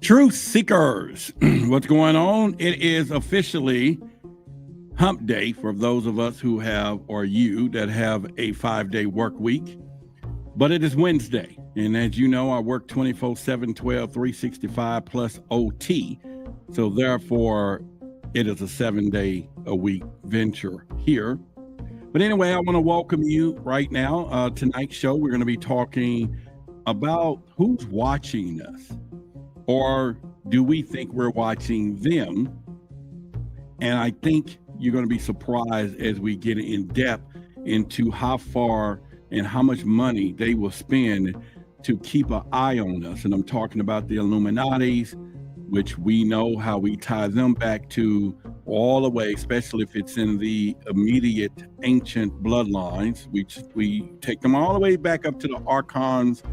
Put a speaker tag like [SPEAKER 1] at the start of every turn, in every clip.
[SPEAKER 1] Truth seekers, what's going on? It is officially hump day for those of us who have, or you that have a 5-day work week. But it is Wednesday. And as you know, I work 24/7, 12, 365 plus OT. So therefore, it is a 7-day a week venture here. But anyway, I want to welcome you right now. Tonight's show, we're going to be talking about who's watching us. Or do we think we're watching them? And I think you're going to be surprised as we get in depth into how far and how much money they will spend to keep an eye on us. And I'm talking about the Illuminatis, which we know how we tie them back to all the way, especially if it's in the immediate ancient bloodlines. We take them all the way back up to the archons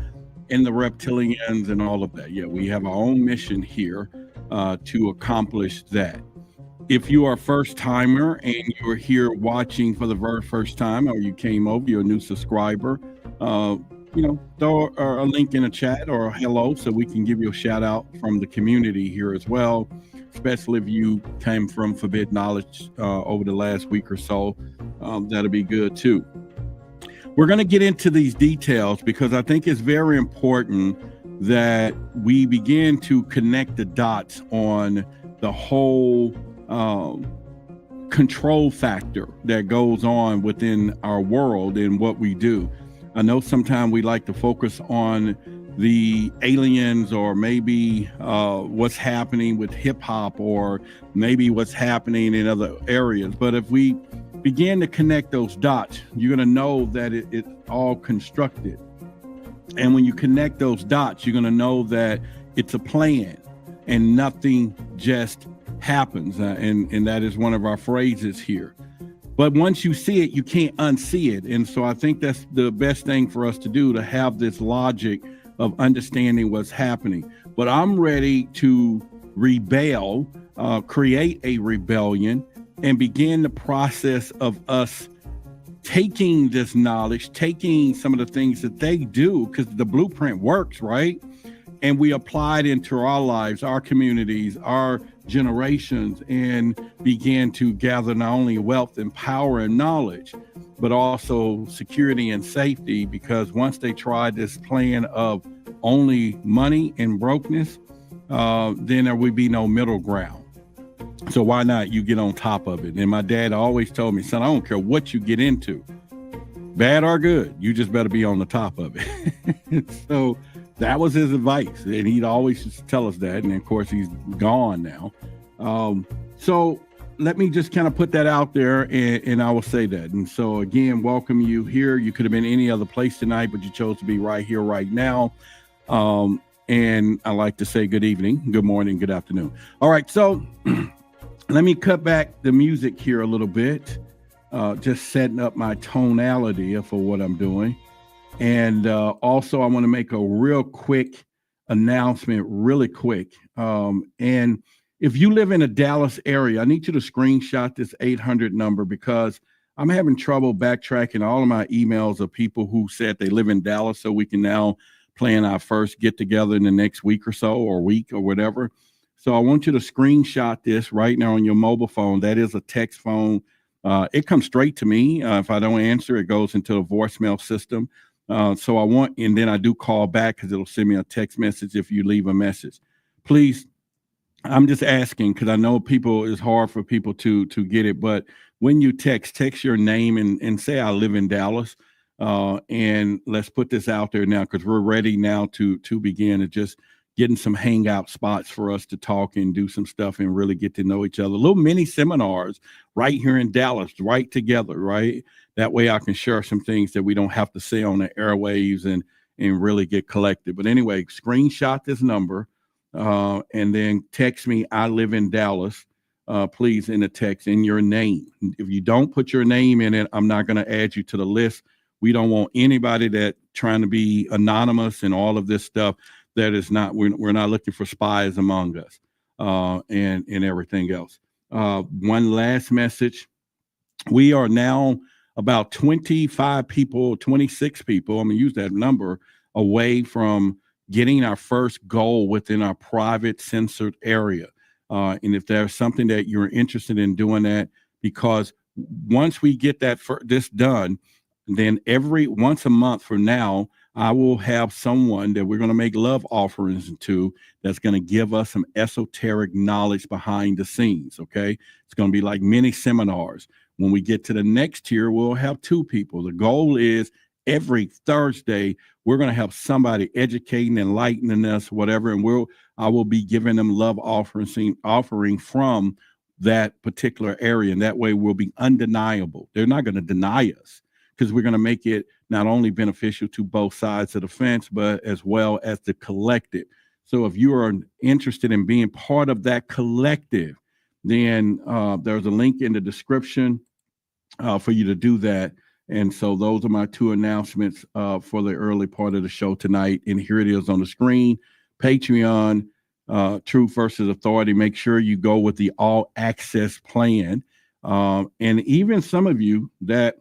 [SPEAKER 1] and the reptilians and all of that. Yeah, we have our own mission here to accomplish that. If you are a first timer and you're here watching for the very first time, or you came over, you're a new subscriber, throw a link in the chat or a hello so we can give you a shout out from the community here as well, especially if you came from Forbidden Knowledge over the last week or so. That'll be good too. We're going to get into these details because I think it's very important that we begin to connect the dots on the whole control factor that goes on within our world and what we do. I know sometimes we like to focus on the aliens or maybe what's happening with hip hop or maybe what's happening in other areas. But if we begin to connect those dots, you're going to know that it's all constructed. And when you connect those dots, you're going to know that it's a plan and nothing just happens. And that is one of our phrases here. But once you see it, you can't unsee it. And so I think that's the best thing for us to do, to have this logic of understanding what's happening. But I'm ready to rebel, create a rebellion, and begin the process of us taking this knowledge, taking some of the things that they do, because the blueprint works, right? And we apply it into our lives, our communities, our generations, and begin to gather not only wealth and power and knowledge, but also security and safety. Because once they tried this plan of only money and brokenness, then there would be no middle ground. So why not you get on top of it? And my dad always told me, son, I don't care what you get into, bad or good, you just better be on the top of it. So that was his advice. And he'd always just tell us that. And of course, he's gone now. So let me just kind of put that out there and I will say that. And so again, welcome you here. You could have been any other place tonight, but you chose to be right here, right now. And I like to say good evening, good morning, good afternoon. All right. So let me cut back the music here a little bit, just setting up my tonality for what I'm doing. And also, I want to make a real quick announcement, really quick. And if you live in a Dallas area, I need you to screenshot this 800 number because I'm having trouble backtracking all of my emails of people who said they live in Dallas, so we can now plan our first get together in the next week or so, or week or whatever. So I want you to screenshot this right now on your mobile phone. That is a text phone. It comes straight to me. If I don't answer, it goes into the voicemail system. So I want, and then I do call back because it'll send me a text message if you leave a message. Please, I'm just asking because I know it's hard for people to get it. But when you text your name and say, I live in Dallas. And let's put this out there now because we're ready now to begin to just getting some hangout spots for us to talk and do some stuff and really get to know each other. Little mini seminars right here in Dallas, right together, right? That way I can share some things that we don't have to say on the airwaves and really get collected. But anyway, screenshot this number and then text me, I live in Dallas, please, in the text, in your name. If you don't put your name in it, I'm not going to add you to the list. We don't want anybody that trying to be anonymous and all of this stuff. That is not, we're not looking for spies among us and everything else. One last message. We are now about 25 people, 26 people, I'm going to use that number, away from getting our first goal within our private censored area. And if there's something that you're interested in doing that, because once we get this done, then once a month from now, I will have someone that we're going to make love offerings to that's going to give us some esoteric knowledge behind the scenes. Okay. It's going to be like mini seminars. When we get to the next tier, we'll have 2 people. The goal is every Thursday, we're going to have somebody educating, enlightening us, whatever. And I will be giving them love offering from that particular area. And that way we'll be undeniable. They're not going to deny us, because we're going to make it not only beneficial to both sides of the fence, but as well as the collective. So if you are interested in being part of that collective, then there's a link in the description for you to do that. And so those are my 2 announcements for the early part of the show tonight. And here it is on the screen. Patreon, Truth versus Authority. Make sure you go with the all access plan. And even some of you that,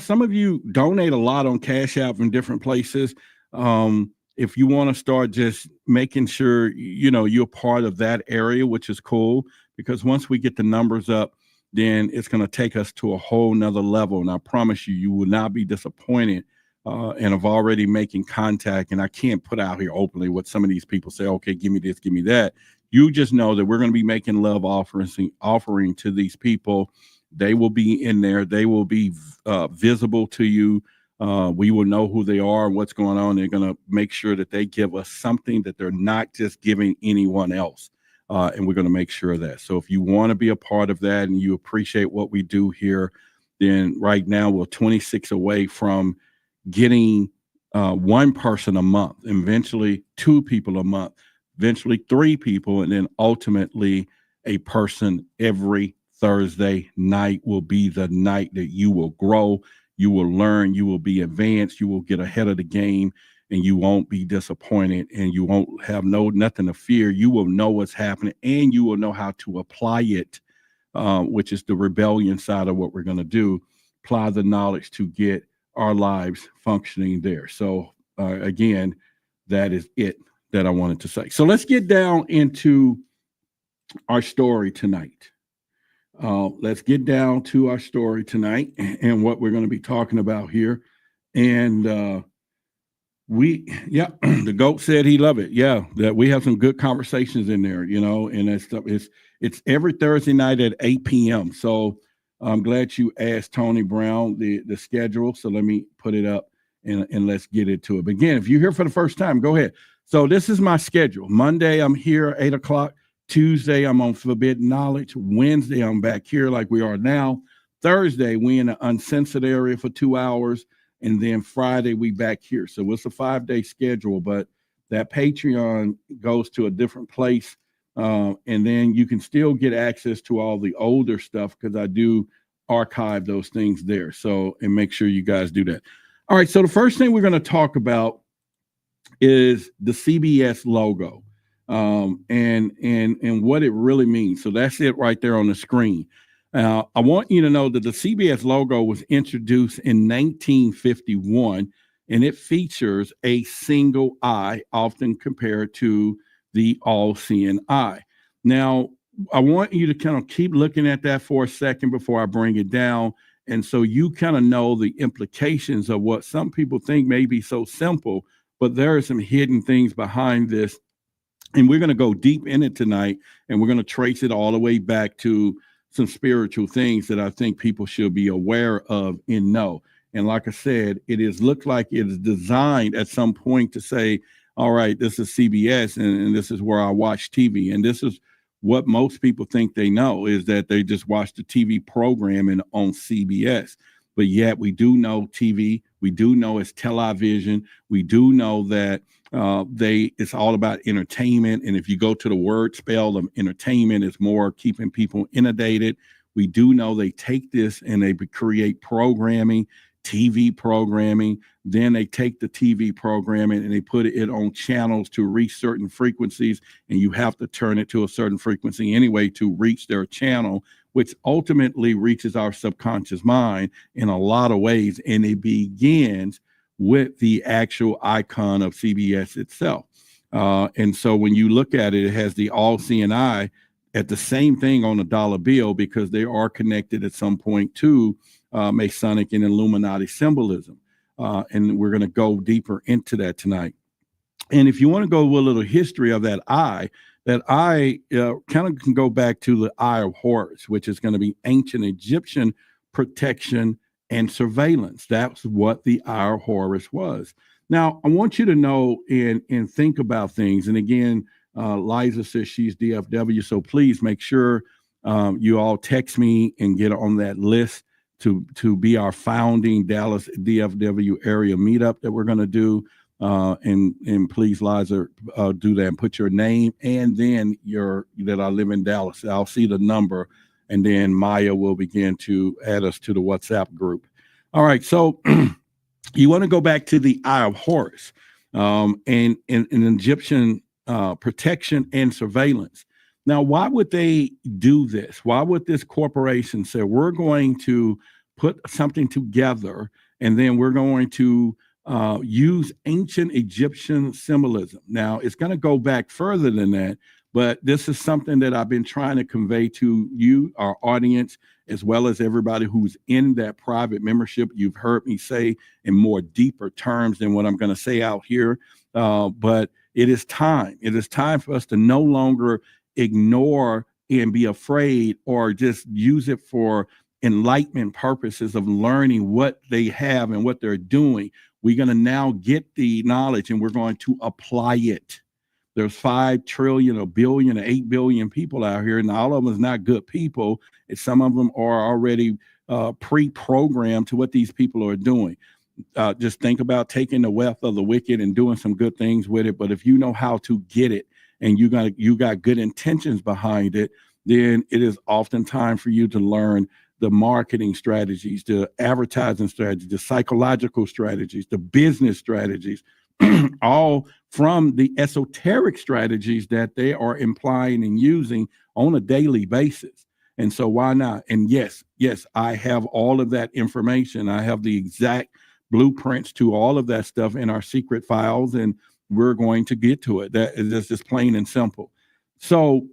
[SPEAKER 1] some of you donate a lot on Cash App in different places. If you want to start just making sure, you're part of that area, which is cool, because once we get the numbers up, then it's going to take us to a whole nother level. And I promise you will not be disappointed. And I've already making contact, and I can't put out here openly what some of these people say, okay, give me this, give me that. You just know that we're going to be making love offering to these people. They will be in there. They will be visible to you. We will know who they are and what's going on. They're going to make sure that they give us something that they're not just giving anyone else. And we're going to make sure of that. So if you want to be a part of that and you appreciate what we do here, then right now we're 26 away from getting 1 person a month, eventually 2 people a month, eventually 3 people, and then ultimately a person every Thursday night will be the night that you will grow, you will learn, you will be advanced, you will get ahead of the game, and you won't be disappointed, and you won't have nothing to fear. You will know what's happening, and you will know how to apply it, which is the rebellion side of what we're going to do. Apply the knowledge to get our lives functioning there. So again, that is it that I wanted to say. So let's get down into our story tonight. Let's get down to our story tonight and what we're going to be talking about here. And the GOAT said he loved it. Yeah, that we have some good conversations in there, and that stuff it's every Thursday night at 8 p.m. So I'm glad you asked Tony Brown the schedule. So let me put it up and let's get into it. But again, if you're here for the first time, go ahead. So this is my schedule. Monday, I'm here at 8 o'clock. Tuesday, I'm on Forbidden Knowledge. Wednesday, I'm back here like we are now. Thursday, we in the uncensored area for 2 hours. And then Friday, we back here. So it's a 5-day schedule, but that Patreon goes to a different place. And then you can still get access to all the older stuff because I do archive those things there. So, and make sure you guys do that. All right. So the first thing we're going to talk about is the CBS logo. And what it really means. So that's it right there on the screen. I want you to know that the CBS logo was introduced in 1951, and it features a single eye, often compared to the all-seeing eye. Now, I want you to kind of keep looking at that for a second before I bring it down. And so you kind of know the implications of what some people think may be so simple, but there are some hidden things behind this. And we're going to go deep in it tonight, and we're going to trace it all the way back to some spiritual things that I think people should be aware of and know. And like I said, looks like it is designed at some point to say, all right, this is CBS, and this is where I watch TV. And this is what most people think they know, is that they just watch the TV programming on CBS. But yet we do know TV. We do know it's television. We do know that it's all about entertainment. And if you go to the word spell of entertainment, it's more keeping people inundated. We do know they take this and they create programming, TV programming. Then they take the TV programming and they put it on channels to reach certain frequencies. And you have to turn it to a certain frequency anyway to reach their channel, which ultimately reaches our subconscious mind in a lot of ways. And it begins with the actual icon of CBS itself. And so when you look at it, it has the all-seeing eye at the same thing on a dollar bill, because they are connected at some point to Masonic and Illuminati symbolism. And we're going to go deeper into that tonight. And if you want to go with a little history of that eye kind of can go back to the Eye of Horus, which is going to be ancient Egyptian protection and surveillance. That's what the Eye of Horus was. Now, I want you to know and think about things. And again, Liza says she's DFW, so please make sure you all text me and get on that list to be our founding Dallas DFW area meetup that we're going to do. And please, Liza, do that and put your name and then that I live in Dallas. I'll see the number, and then Maya will begin to add us to the WhatsApp group. All right, so you want to go back to the Eye of Horus and Egyptian protection and surveillance. Now, why would they do this? Why would this corporation say, we're going to put something together and then we're going to use ancient Egyptian symbolism? Now, it's going to go back further than that, but this is something that I've been trying to convey to you, our audience, as well as everybody who's in that private membership. You've heard me say in more deeper terms than what I'm going to say out here, but it is time. It is time for us to no longer ignore and be afraid or just use it for enlightenment purposes of learning what they have and what they're doing. We're going to now get the knowledge and we're going to apply it. There's 5 trillion, a billion, or 8 billion people out here, and all of them is not good people. And some of them are already pre-programmed to what these people are doing. Just think about taking the wealth of the wicked and doing some good things with it. But if you know how to get it and you got good intentions behind it, then it is often time for you to learn the marketing strategies, the advertising strategies, the psychological strategies, the business strategies, all from the esoteric strategies that they are implying and using on a daily basis. And so why not? And yes, I have all of that information. I have the exact blueprints to all of that stuff in our secret files, and we're going to get to it. That is just plain and simple. So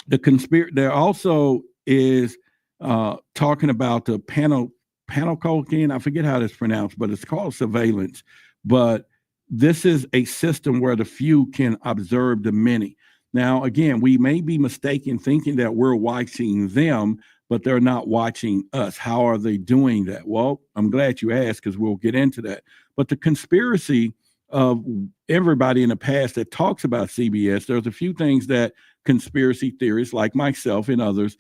[SPEAKER 1] there also is talking about the panopticon. I forget how it's pronounced, but it's called surveillance. But this is a system where the few can observe the many. Now, again, we may be mistaken thinking that we're watching them, but they're not watching us. How are they doing that? Well, I'm glad you asked, because we'll get into that. But the conspiracy of everybody in the past that talks about CBS, there's a few things that conspiracy theorists like myself and others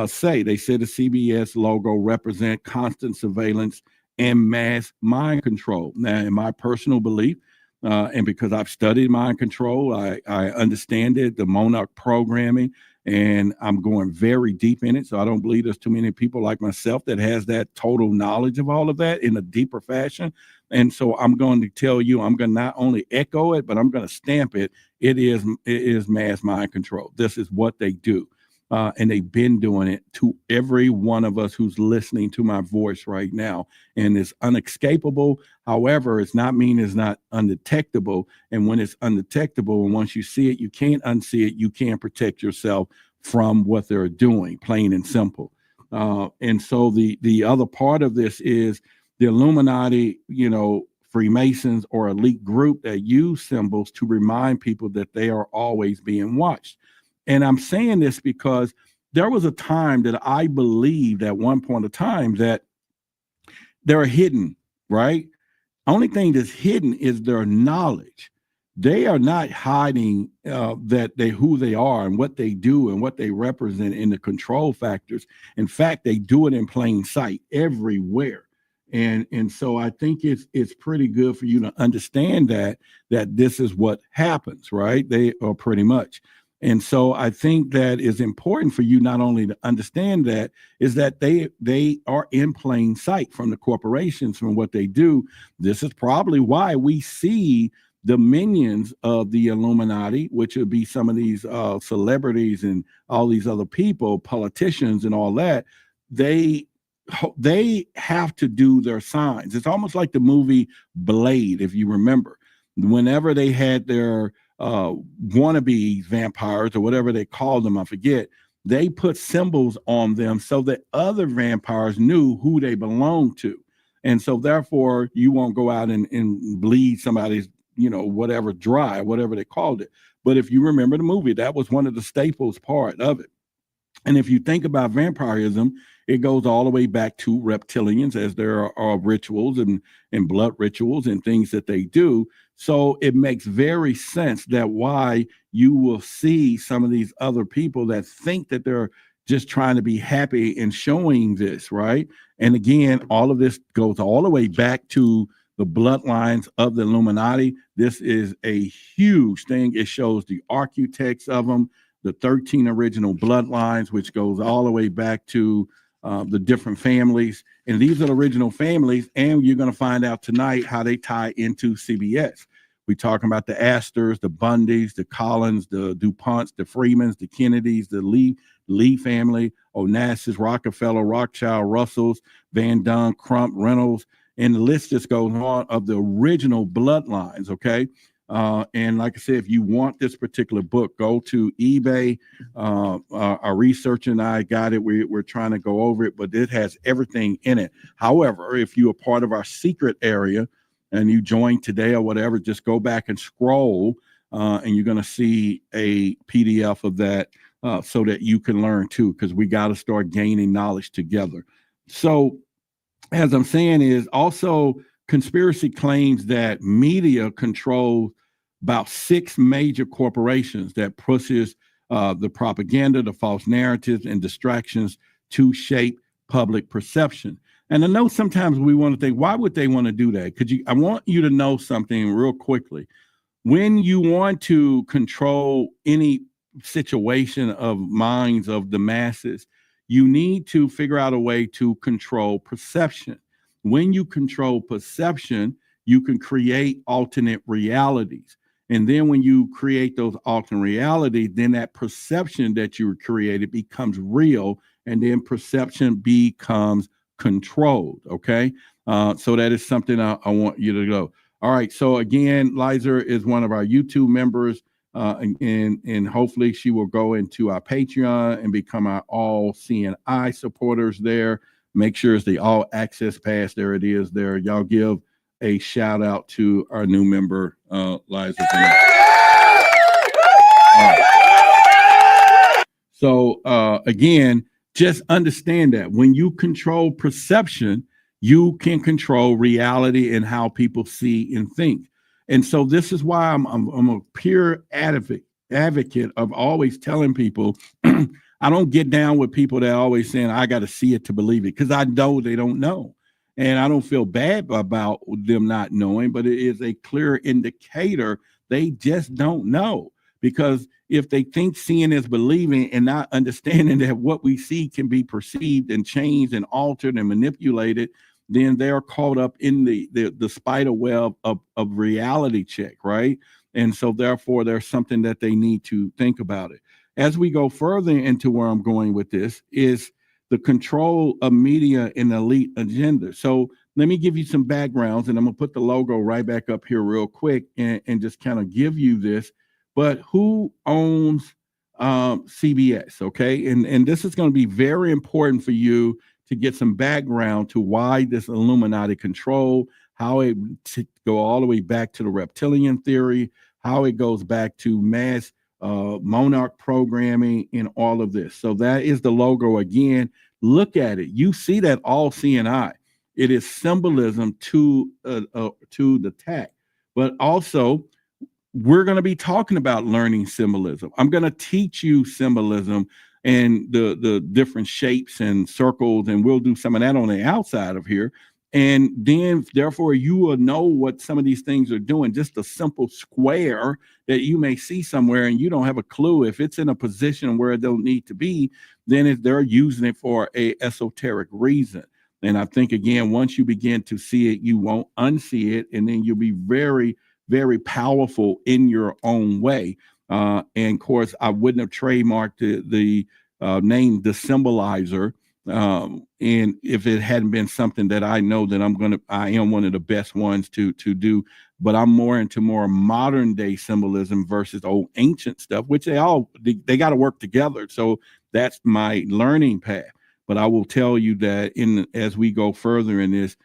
[SPEAKER 1] say. They say the CBS logo represent constant surveillance and mass mind control. Now, in my personal belief, and because I've studied mind control, I understand it, the monarch programming, and I'm going very deep in it. So I don't believe there's too many people like myself that has that total knowledge of all of that in a deeper fashion. And so I'm going to tell you, I'm going to not only echo it, but I'm going to stamp it. It is mass mind control. This is what they do. And they've been doing it to every one of us who's listening to my voice right now. And it's unescapable. However, it's not mean it's not undetectable. And when it's undetectable, and once you see it, you can't unsee it. You can't protect yourself from what they're doing, plain and simple. And so the other part of this is the Illuminati, Freemasons or elite group that use symbols to remind people that they are always being watched. And I'm saying this because there was a time that I believed at one point of time that they're hidden, right? Only thing that's hidden is their knowledge. They are not hiding who they are and what they do and what they represent in the control factors. In fact, they do it in plain sight everywhere. And so I think it's pretty good for you to understand that this is what happens, right? They are pretty much. And so I think that is important for you not only to understand that, is that they are in plain sight from the corporations, from what they do. This is probably why we see the minions of the Illuminati, which would be some of these celebrities and all these other people, politicians and all that. They they have to do their signs. It's almost like the movie Blade, if you remember. Whenever they had their wannabe vampires or whatever they called them, I forget, they put symbols on them so that other vampires knew who they belonged to. And so therefore you won't go out and bleed somebody's, whatever dry, whatever they called it. But if you remember the movie, that was one of the staples part of it. And if you think about vampirism, it goes all the way back to reptilians, as there are rituals and blood rituals and things that they do. So it makes very sense that why you will see some of these other people that think that they're just trying to be happy and showing this, right? And again, all of this goes all the way back to the bloodlines of the Illuminati. This is a huge thing. It shows the architects of them, the 13 original bloodlines, which goes all the way back to the different families. And these are the original families. And you're going to find out tonight how they tie into CBS. We're talking about the Astors, the Bundys, the Collins, the DuPonts, the Freemans, the Kennedys, the Lee family, Onassis, Rockefeller, Rothschild, Russells, Van Dunn, Crump, Reynolds, and the list just goes on of the original bloodlines, okay? And like I said, if you want this particular book, go to eBay. Our researcher and I got it. We're trying to go over it, but it has everything in it. However, if you are part of our secret area and you join today or whatever, just go back and scroll, and you're going to see a PDF of that so that you can learn too, because we got to start gaining knowledge together. So as I'm saying is also conspiracy claims that media controls about 6 major corporations that pushes the propaganda, the false narratives, and distractions to shape public perception. And I know sometimes we want to think, why would they want to do that? I want you to know something real quickly. When you want to control any situation of minds of the masses, you need to figure out a way to control perception. When you control perception, you can create alternate realities. And then when you create those alternate realities, then that perception that you created becomes real, and then perception becomes controlled, okay? So that is something I want you to know. All right, so again, Liza is one of our YouTube members, and hopefully she will go into our Patreon and become our all-seeing eye supporters there. Make sure it's the all access pass. There it is there. Y'all give a shout out to our new member, Liza. So again, just understand that when you control perception, you can control reality and how people see and think. And so this is why I'm a pure advocate of always telling people, I don't get down with people that are always saying, I got to see it to believe it, because I know they don't know. And I don't feel bad about them not knowing, but it is a clear indicator they just don't know. Because if they think seeing is believing and not understanding that what we see can be perceived and changed and altered and manipulated, then they're caught up in the spider web of reality check, right? And so therefore, there's something that they need to think about it. As we go further into where I'm going with this is the control of media and elite agenda. So let me give you some backgrounds, and I'm gonna put the logo right back up here real quick and just kind of give you this. But who owns CBS, okay? And this is going to be very important for you to get some background to why this Illuminati control, how it go all the way back to the reptilian theory, how it goes back to mass monarch programming and all of this. So that is the logo again. Look at it. You see that all-seeing eye. It is symbolism to the tech, but also we're going to be talking about learning symbolism. I'm going to teach you symbolism and the different shapes and circles, and we'll do some of that on the outside of here. And then, therefore, you will know what some of these things are doing. Just a simple square that you may see somewhere and you don't have a clue. If it's in a position where it don't need to be, then they're using it for a esoteric reason. And I think, again, once you begin to see it, you won't unsee it. And then you'll be very, very powerful in your own way. And of course, I wouldn't have trademarked the name, the symbolizer, And if it hadn't been something that I know that I am one of the best ones to do, but I'm more into more modern day symbolism versus old ancient stuff, which they got to work together. So that's my learning path. But I will tell you that as we go further in this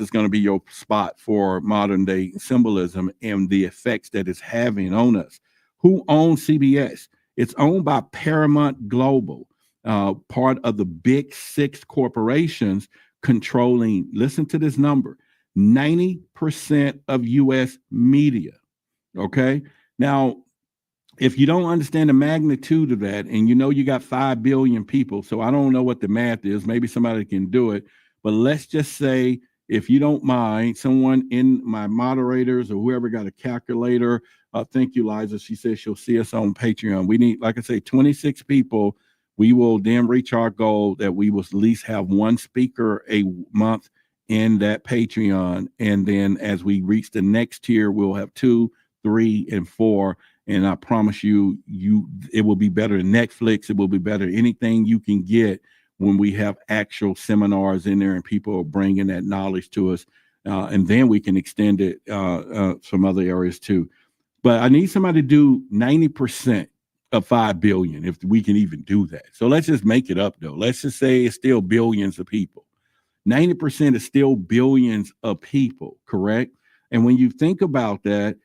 [SPEAKER 1] is going to be your spot for modern day symbolism and the effects that it's having on us. Who owns CBS? It's owned by Paramount Global, part of the big six corporations controlling, listen to this number, 90% of U.S. media. Okay. Now, if you don't understand the magnitude of that, and you got 5 billion people, so I don't know what the math is, maybe somebody can do it, but let's just say, if you don't mind, someone in my moderators or whoever got a calculator, thank you, Liza. She says she'll see us on Patreon. We need, like I say, 26 people. We will then reach our goal that we will at least have one speaker a month in that Patreon. And then as we reach the next tier, we'll have 2, 3, and 4. And I promise you, it will be better than Netflix. It will be better than anything you can get when we have actual seminars in there and people are bringing that knowledge to us. And then we can extend it some other areas too. But I need somebody to do 90% of 5 billion, if we can even do that. So let's just make it up, though. Let's just say it's still billions of people. 90% is still billions of people, correct? And when you think about that,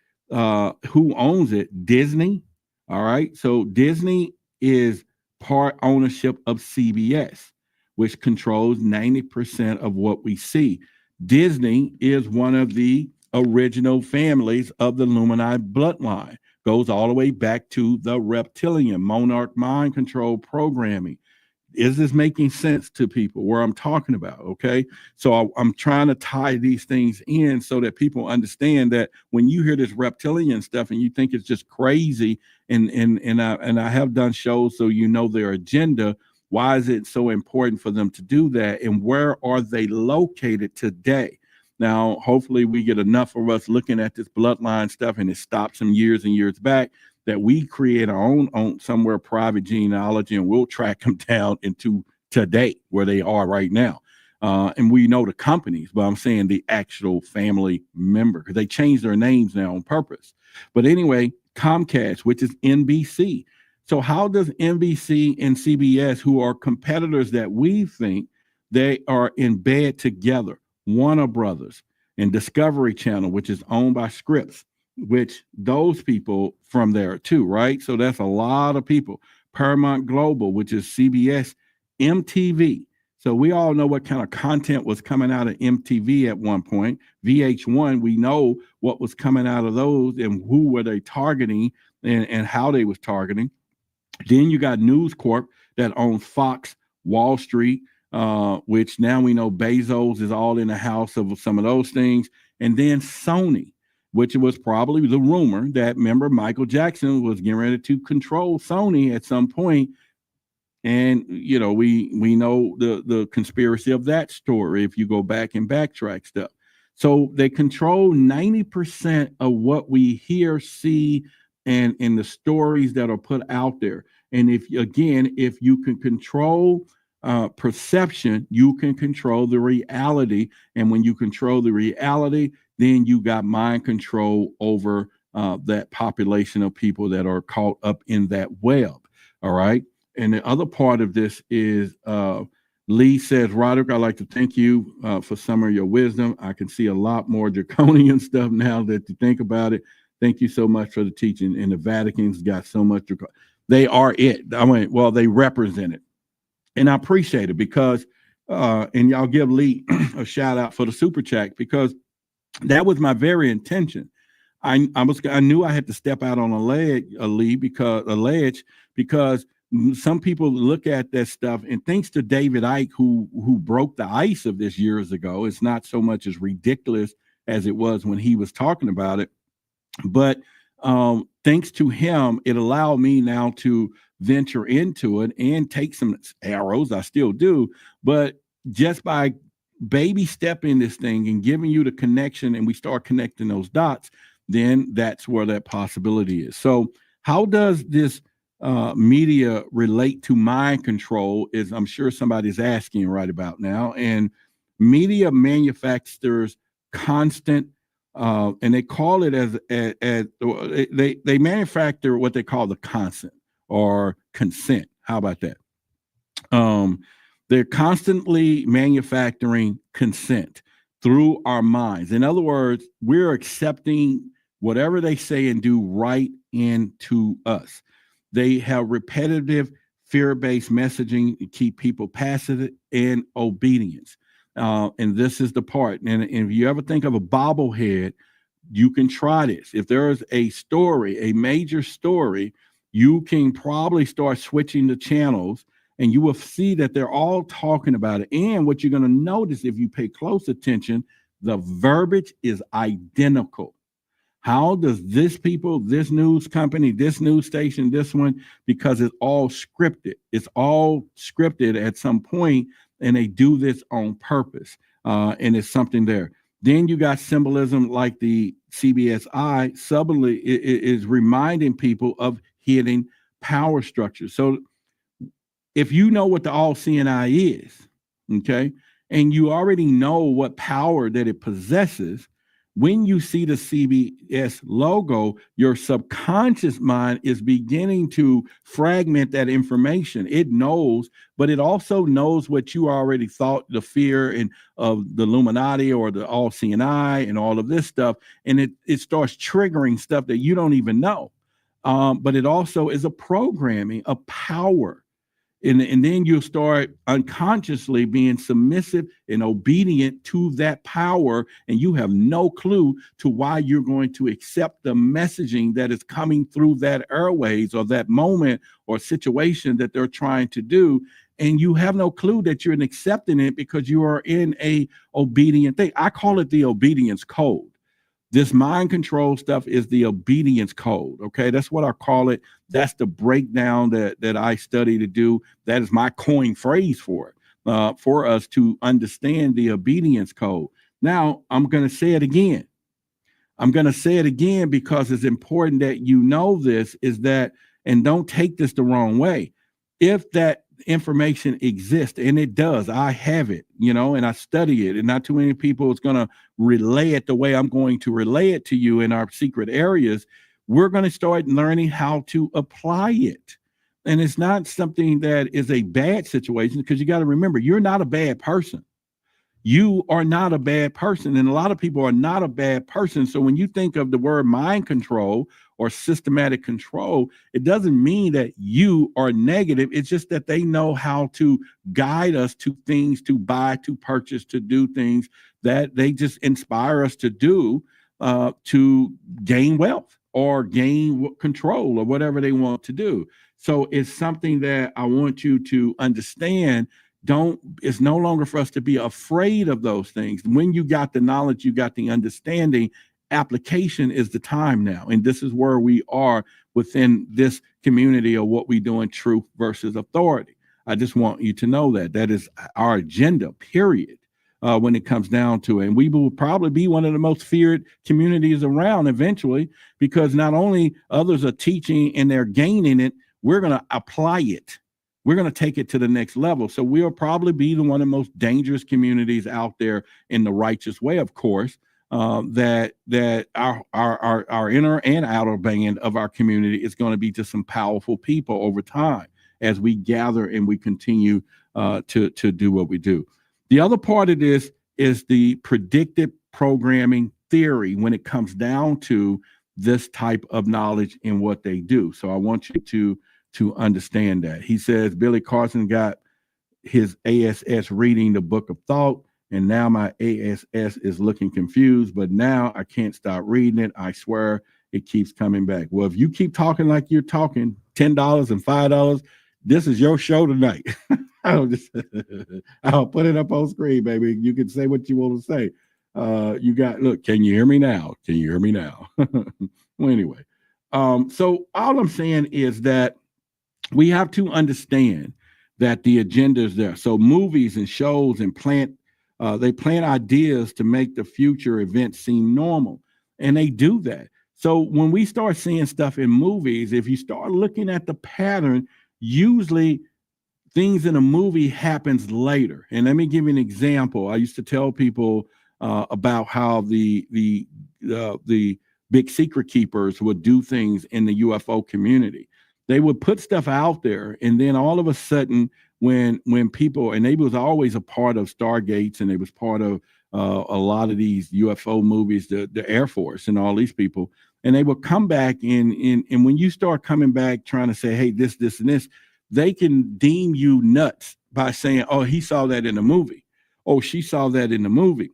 [SPEAKER 1] who owns it? Disney. All right. So Disney is part ownership of CBS, which controls 90% of what we see. Disney is one of the original families of the Illuminati bloodline. Goes all the way back to the Reptilian monarch mind control programming. Is this making sense to people where I'm talking about? Okay. So I'm trying to tie these things in so that people understand that when you hear this reptilian stuff and you think it's just crazy, and I have done shows so their agenda, why is it so important for them to do that? And where are they located today? Now, hopefully we get enough of us looking at this bloodline stuff, and it stopped some years and years back, that we create our own somewhere private genealogy, and we'll track them down into today where they are right now. And we know the companies, but I'm saying the actual family member, because they changed their names now on purpose. But anyway, Comcast, which is NBC. So how does NBC and CBS, who are competitors that we think they are in bed together, Warner Brothers and Discovery Channel, which is owned by Scripps, which those people from there too, right? So that's a lot of people. Paramount Global, which is CBS, MTV. So we all know what kind of content was coming out of MTV at one point. VH1, we know what was coming out of those and who were they targeting and how they was targeting. Then you got News Corp that owns Fox, Wall Street, which now we know Bezos is all in the house of some of those things. And then Sony, which was probably the rumor that, remember, Michael Jackson was getting ready to control Sony at some point. And, we know the conspiracy of that story if you go back and backtrack stuff. So they control 90% of what we hear, see, and in the stories that are put out there. And if you can control perception, you can control the reality. And when you control the reality, then you got mind control over that population of people that are caught up in that web. All right. And the other part of this is Lee says, Roderick, I'd like to thank you for some of your wisdom. I can see a lot more draconian stuff now that you think about it. Thank you so much for the teaching. And the Vatican's got so much. They are it. I went, well, they represent it. And I appreciate it because, and y'all give Lee a shout out for the super chat, because that was my very intention. I knew I had to step out on a ledge because some people look at that stuff, and thanks to David Icke, who broke the ice of this years ago, it's not so much as ridiculous as it was when he was talking about it. But thanks to him, it allowed me now to venture into it and take some arrows. I still do, but just by baby stepping this thing and giving you the connection, and we start connecting those dots, then that's where that possibility is. So how does this media relate to mind control is, I'm sure somebody's asking right about now. And media manufactures constant, and they call it as they manufacture what they call the consent or consent. How about that? They're constantly manufacturing consent through our minds. In other words, we're accepting whatever they say and do right into us. They have repetitive fear-based messaging to keep people passive and obedience. And this is the part. And if you ever think of a bobblehead, you can try this. If there is a story, a major story, you can probably start switching the channels and you will see that they're all talking about it. And what you're going to notice if you pay close attention, the verbiage is identical. How does this news company, this news station, this one, because it's all scripted. It's all scripted at some point, and they do this on purpose. And it's something there. Then you got symbolism like the CBS Eye subtly is reminding people of hidden power structures. So if you know what the all-seeing eye is, okay, and you already know what power that it possesses, when you see the CBS logo, your subconscious mind is beginning to fragment that information. It knows, but it also knows what you already thought, the fear and of the Illuminati or the all-seeing eye and all of this stuff, and it starts triggering stuff that you don't even know. But it also is a programming, a power. And then you'll start unconsciously being submissive and obedient to that power, and you have no clue to why you're going to accept the messaging that is coming through that airways or that moment or situation that they're trying to do. And you have no clue that you're accepting it because you are in a obedient thing. I call it the obedience code. This mind control stuff is the obedience code. Okay, that's what I call it. That's the breakdown that I study to do. That is my coin phrase for it, for us to understand the obedience code. Now, I'm going to say it again. I'm going to say it again because it's important that you know this is that, and don't take this the wrong way. If that information exists, and it does, I have it, and I study it, and not too many people is going to relay it the way I'm going to relay it to you in our secret areas. We're going to start learning how to apply it. And it's not something that is a bad situation, because you got to remember, you're not a bad person. You are not a bad person. And a lot of people are not a bad person. So when you think of the word mind control or systematic control, it doesn't mean that you are negative. It's just that they know how to guide us to things, to buy, to purchase, to do things that they just inspire us to do, to gain wealth or gain control or whatever they want to do. So it's something that I want you to understand. It's no longer for us to be afraid of those things. When you got the knowledge, you got the understanding, application is the time now. And this is where we are within this community of what we do in truth versus authority. I just want you to know that is our agenda, period, when it comes down to it. And we will probably be one of the most feared communities around eventually, because not only others are teaching and they're gaining it, we're going to apply it. We're going to take it to the next level. So we'll probably be one of the most dangerous communities out there in the righteous way, of course, that our inner and outer band of our community is going to be just some powerful people over time as we gather and we continue to do what we do. The other part of this is the predictive programming theory when it comes down to this type of knowledge and what they do. So I want you to understand that. He says Billy Carson got his ASS reading the Book of Thought, and now my ASS is looking confused, but now I can't stop reading it. I swear it keeps coming back. Well, if you keep talking like you're talking, $10 and $5, this is your show tonight. I'll put it up on screen, baby. You can say what you want to say. Look, can you hear me now? Can you hear me now? Well, anyway, so all I'm saying is that we have to understand that the agenda is there. So movies and shows and they plant ideas to make the future events seem normal. And they do that. So when we start seeing stuff in movies, if you start looking at the pattern, usually things in a movie happens later. And let me give you an example. I used to tell people about how the big secret keepers would do things in the UFO community. They would put stuff out there, and then all of a sudden, when people, and they was always a part of Stargates, and they was part of a lot of these UFO movies, the Air Force and all these people, and they would come back and when you start coming back trying to say, hey, this, and this, they can deem you nuts by saying, oh, he saw that in the movie. Oh, she saw that in the movie.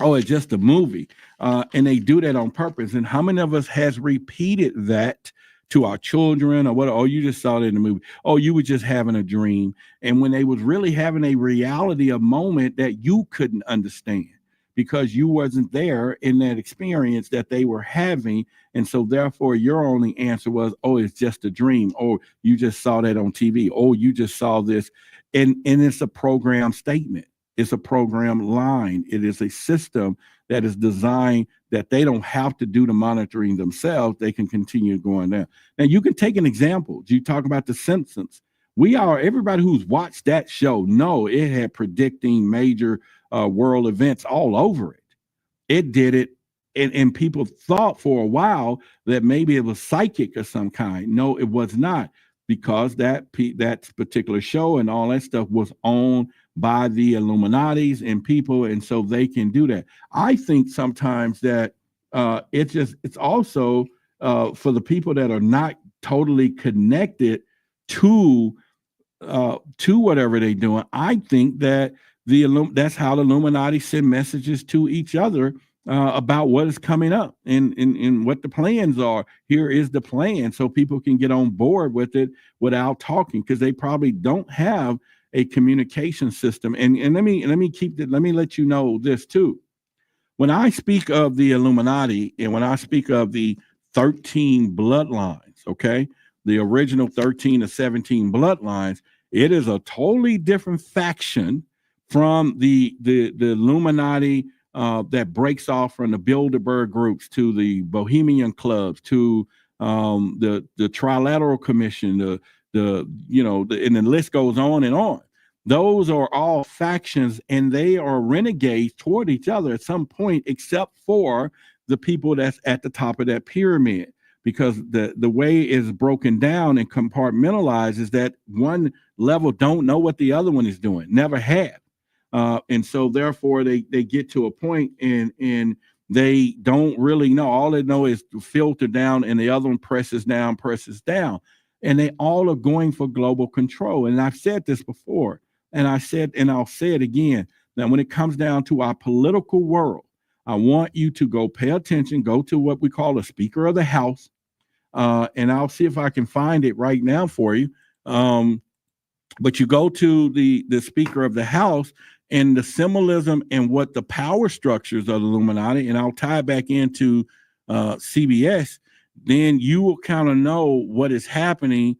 [SPEAKER 1] Oh, it's just a movie. And they do that on purpose. And how many of us has repeated that to our children or what? Oh, you just saw it in the movie. Oh, you were just having a dream. And when they was really having a reality, a moment that you couldn't understand because you wasn't there in that experience that they were having. And so therefore your only answer was, oh, it's just a dream. Oh, you just saw that on TV. Oh, you just saw this. And it's a program statement. It's a program line. It is a system that is designed that they don't have to do the monitoring themselves. They can continue going down. Now you can take an example. You talk about The Simpsons. Everybody who's watched that show know it had predicting major world events all over it. It did it. And people thought for a while that maybe it was psychic of some kind. No, it was not, because that particular show and all that stuff was owned by the Illuminatis and people, and so they can do that. I think sometimes that it's also for the people that are not totally connected to whatever they're doing. I think that that's how the Illuminati send messages to each other about what is coming up and what the plans are. Here is the plan, so people can get on board with it without talking, because they probably don't have a communication system. And let me let you know this too. When I speak of the Illuminati and when I speak of the 13 bloodlines, okay, the original 13 to 17 bloodlines, it is a totally different faction from the Illuminati that breaks off from the Bilderberg groups to the Bohemian clubs to the Trilateral Commission, and the list goes on and on. Those are all factions, and they are renegades toward each other at some point, except for the people that's at the top of that pyramid, because the way it's broken down and compartmentalized is that one level don't know what the other one is doing, never have. And so therefore they get to a point and they don't really know. All they know is to filter down, and the other one presses down. And they all are going for global control. And I've said this before, and I'll say it again. Now, when it comes down to our political world, I want you to go pay attention, go to what we call a Speaker of the House. And I'll see if I can find it right now for you. But you go to the Speaker of the House and the symbolism and what the power structures of the Illuminati, and I'll tie back into CBS, then you will kind of know what is happening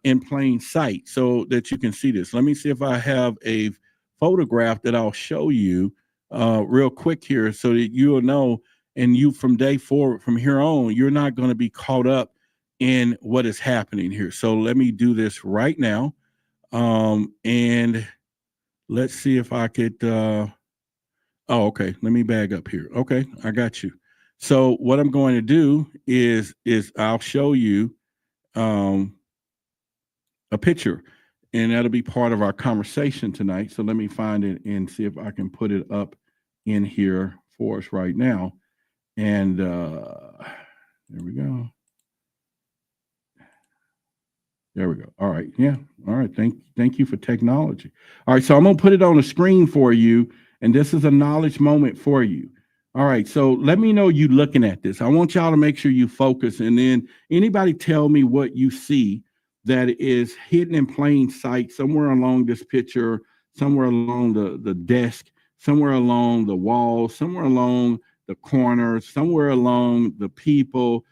[SPEAKER 1] in plain sight so that you can see this. Let me see if I have a photograph that I'll show you real quick here so that you'll know, and you from day forward, from here on, you're not going to be caught up in what is happening here. So let me do this right now. And let's see if I could, okay, let me bag up here. Okay, I got you. So what I'm going to do is I'll show you a picture, and that'll be part of our conversation tonight. So let me find it and see if I can put it up in here for us right now. And there we go. There we go. All right. Yeah. All right. Thank you for technology. All right. So I'm going to put it on the screen for you. And this is a knowledge moment for you. All right. So let me know you looking at this. I want y'all to make sure you focus. And then anybody tell me what you see that is hidden in plain sight somewhere along this picture, somewhere along the desk, somewhere along the wall, somewhere along the corners, somewhere along the people.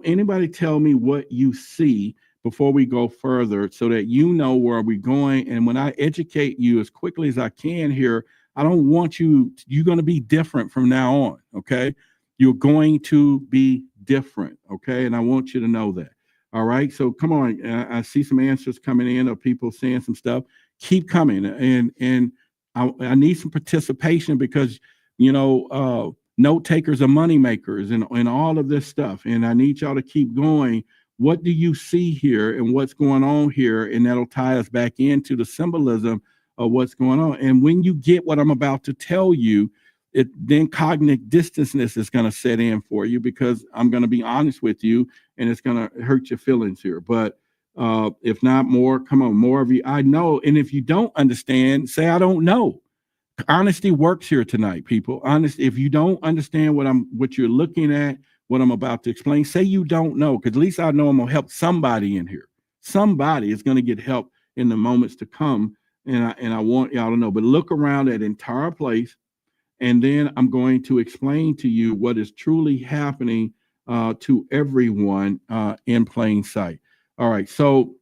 [SPEAKER 1] Anybody tell me what you see before we go further so that you know where we're going. And when I educate you as quickly as I can here, I don't want you're going to be different from now on. Okay. You're going to be different, okay? And I want you to know that. All right. So come on. I see some answers coming in of people saying some stuff. Keep coming, and I need some participation because note takers are money makers and all of this stuff. And I need y'all to keep going. What do you see here and what's going on here? And that'll tie us back into the symbolism of what's going on. And when you get what I'm about to tell you, then cognitive distanceness is going to set in for you, because I'm going to be honest with you and it's going to hurt your feelings here. But if not more, come on, more of you. I know. And if you don't understand, say, I don't know. Honesty works here tonight, people. Honest. If you don't understand what you're looking at, what I'm about to explain, say you don't know, because at least I know I'm going to help somebody in here. Somebody is going to get help in the moments to come. And I want y'all to know, but look around that entire place. And then I'm going to explain to you what is truly happening to everyone in plain sight. All right. So,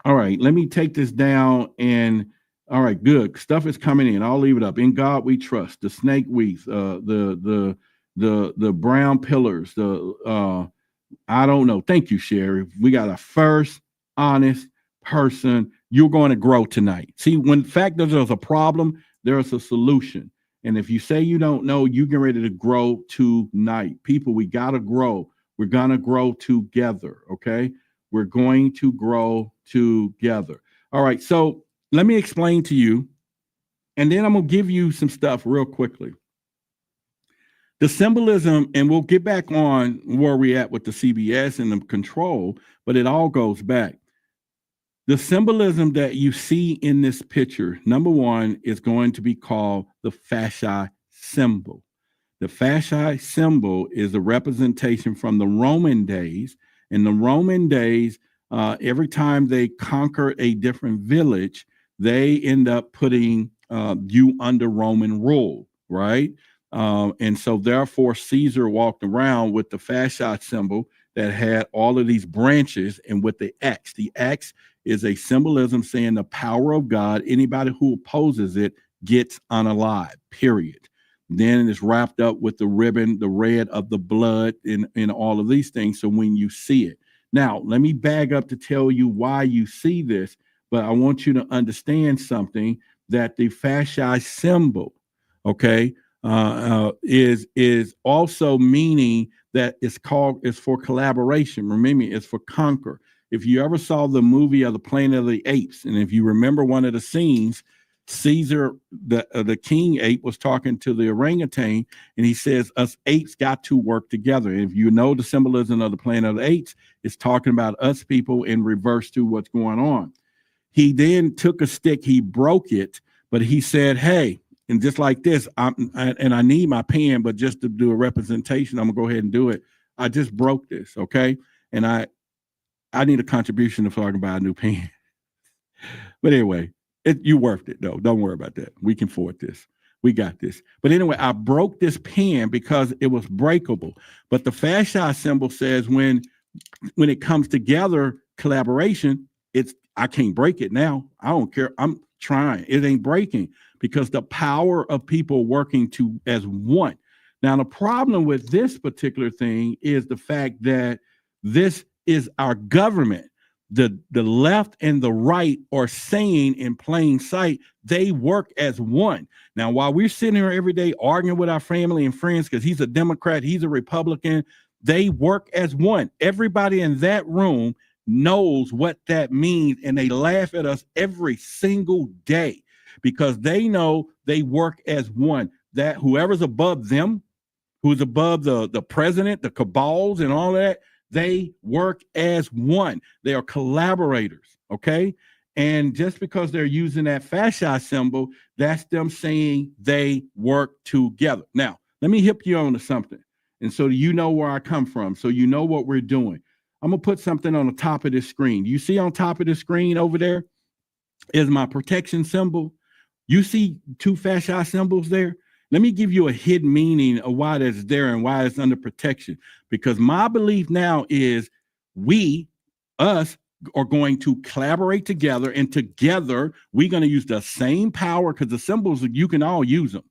[SPEAKER 1] all right, let me take this down. And all right, good stuff is coming in. I'll leave it up. In God we trust. The snake wreath, the brown pillars. I don't know. Thank you, Sherry. We got a first honest person. You're going to grow tonight. See, when in fact there's a problem, there's a solution. And if you say you don't know, you get ready to grow tonight. People, we got to grow. We're going to grow together, okay? We're going to grow together. All right, so let me explain to you, and then I'm going to give you some stuff real quickly. The symbolism, and we'll get back on where we're at with the CBS and the control, but it all goes back. The symbolism that you see in this picture, number one, is going to be called the fasci symbol. The fasci symbol is a representation from the Roman days. In the Roman days, every time they conquered a different village, they end up putting you under Roman rule, right? And so therefore, Caesar walked around with the fasci symbol that had all of these branches, and with the X. The X is a symbolism saying the power of God. Anybody who opposes it gets unalive, period. Then it's wrapped up with the ribbon, the red of the blood, and all of these things. So when you see it. Now, let me bag up to tell you why you see this, but I want you to understand something, that the fasci symbol, okay, is also meaning that it's for collaboration. Remember, it's for conquer. If you ever saw the movie of the Planet of the Apes, and if you remember one of the scenes, Caesar, the king ape, was talking to the orangutan, and he says, us apes got to work together. And if you know the symbolism of the Planet of the Apes, it's talking about us people in reverse to what's going on. He then took a stick, he broke it, but he said, hey, and just like this, I need my pen, but just to do a representation, I'm gonna go ahead and do it. I just broke this, okay? And I need a contribution if I can buy a new pen. But anyway, you worked it though. Don't worry about that. We can afford this. We got this. But anyway, I broke this pen because it was breakable. But the fasci symbol says when it comes together, collaboration, I can't break it now. I don't care. I'm trying. It ain't breaking, because the power of people working as one. Now, the problem with this particular thing is the fact that this is our government. The left and the right are saying in plain sight, they work as one. Now, while we're sitting here every day arguing with our family and friends, because he's a Democrat, he's a Republican, they work as one. Everybody in that room knows what that means, and they laugh at us every single day, because they know they work as one. That whoever's above them, who's above the president, the cabals and all that, they work as one. They are collaborators, okay? And just because they're using that fasci symbol, that's them saying they work together. Now, let me hip you on to something. And so you know where I come from, so you know what we're doing. I'm going to put something on the top of this screen. You see on top of the screen over there is my protection symbol. You see two fasci symbols there? Let me give you a hidden meaning of why that's there and why it's under protection. Because my belief now is us, are going to collaborate together, and together we're going to use the same power, because the symbols, you can all use them.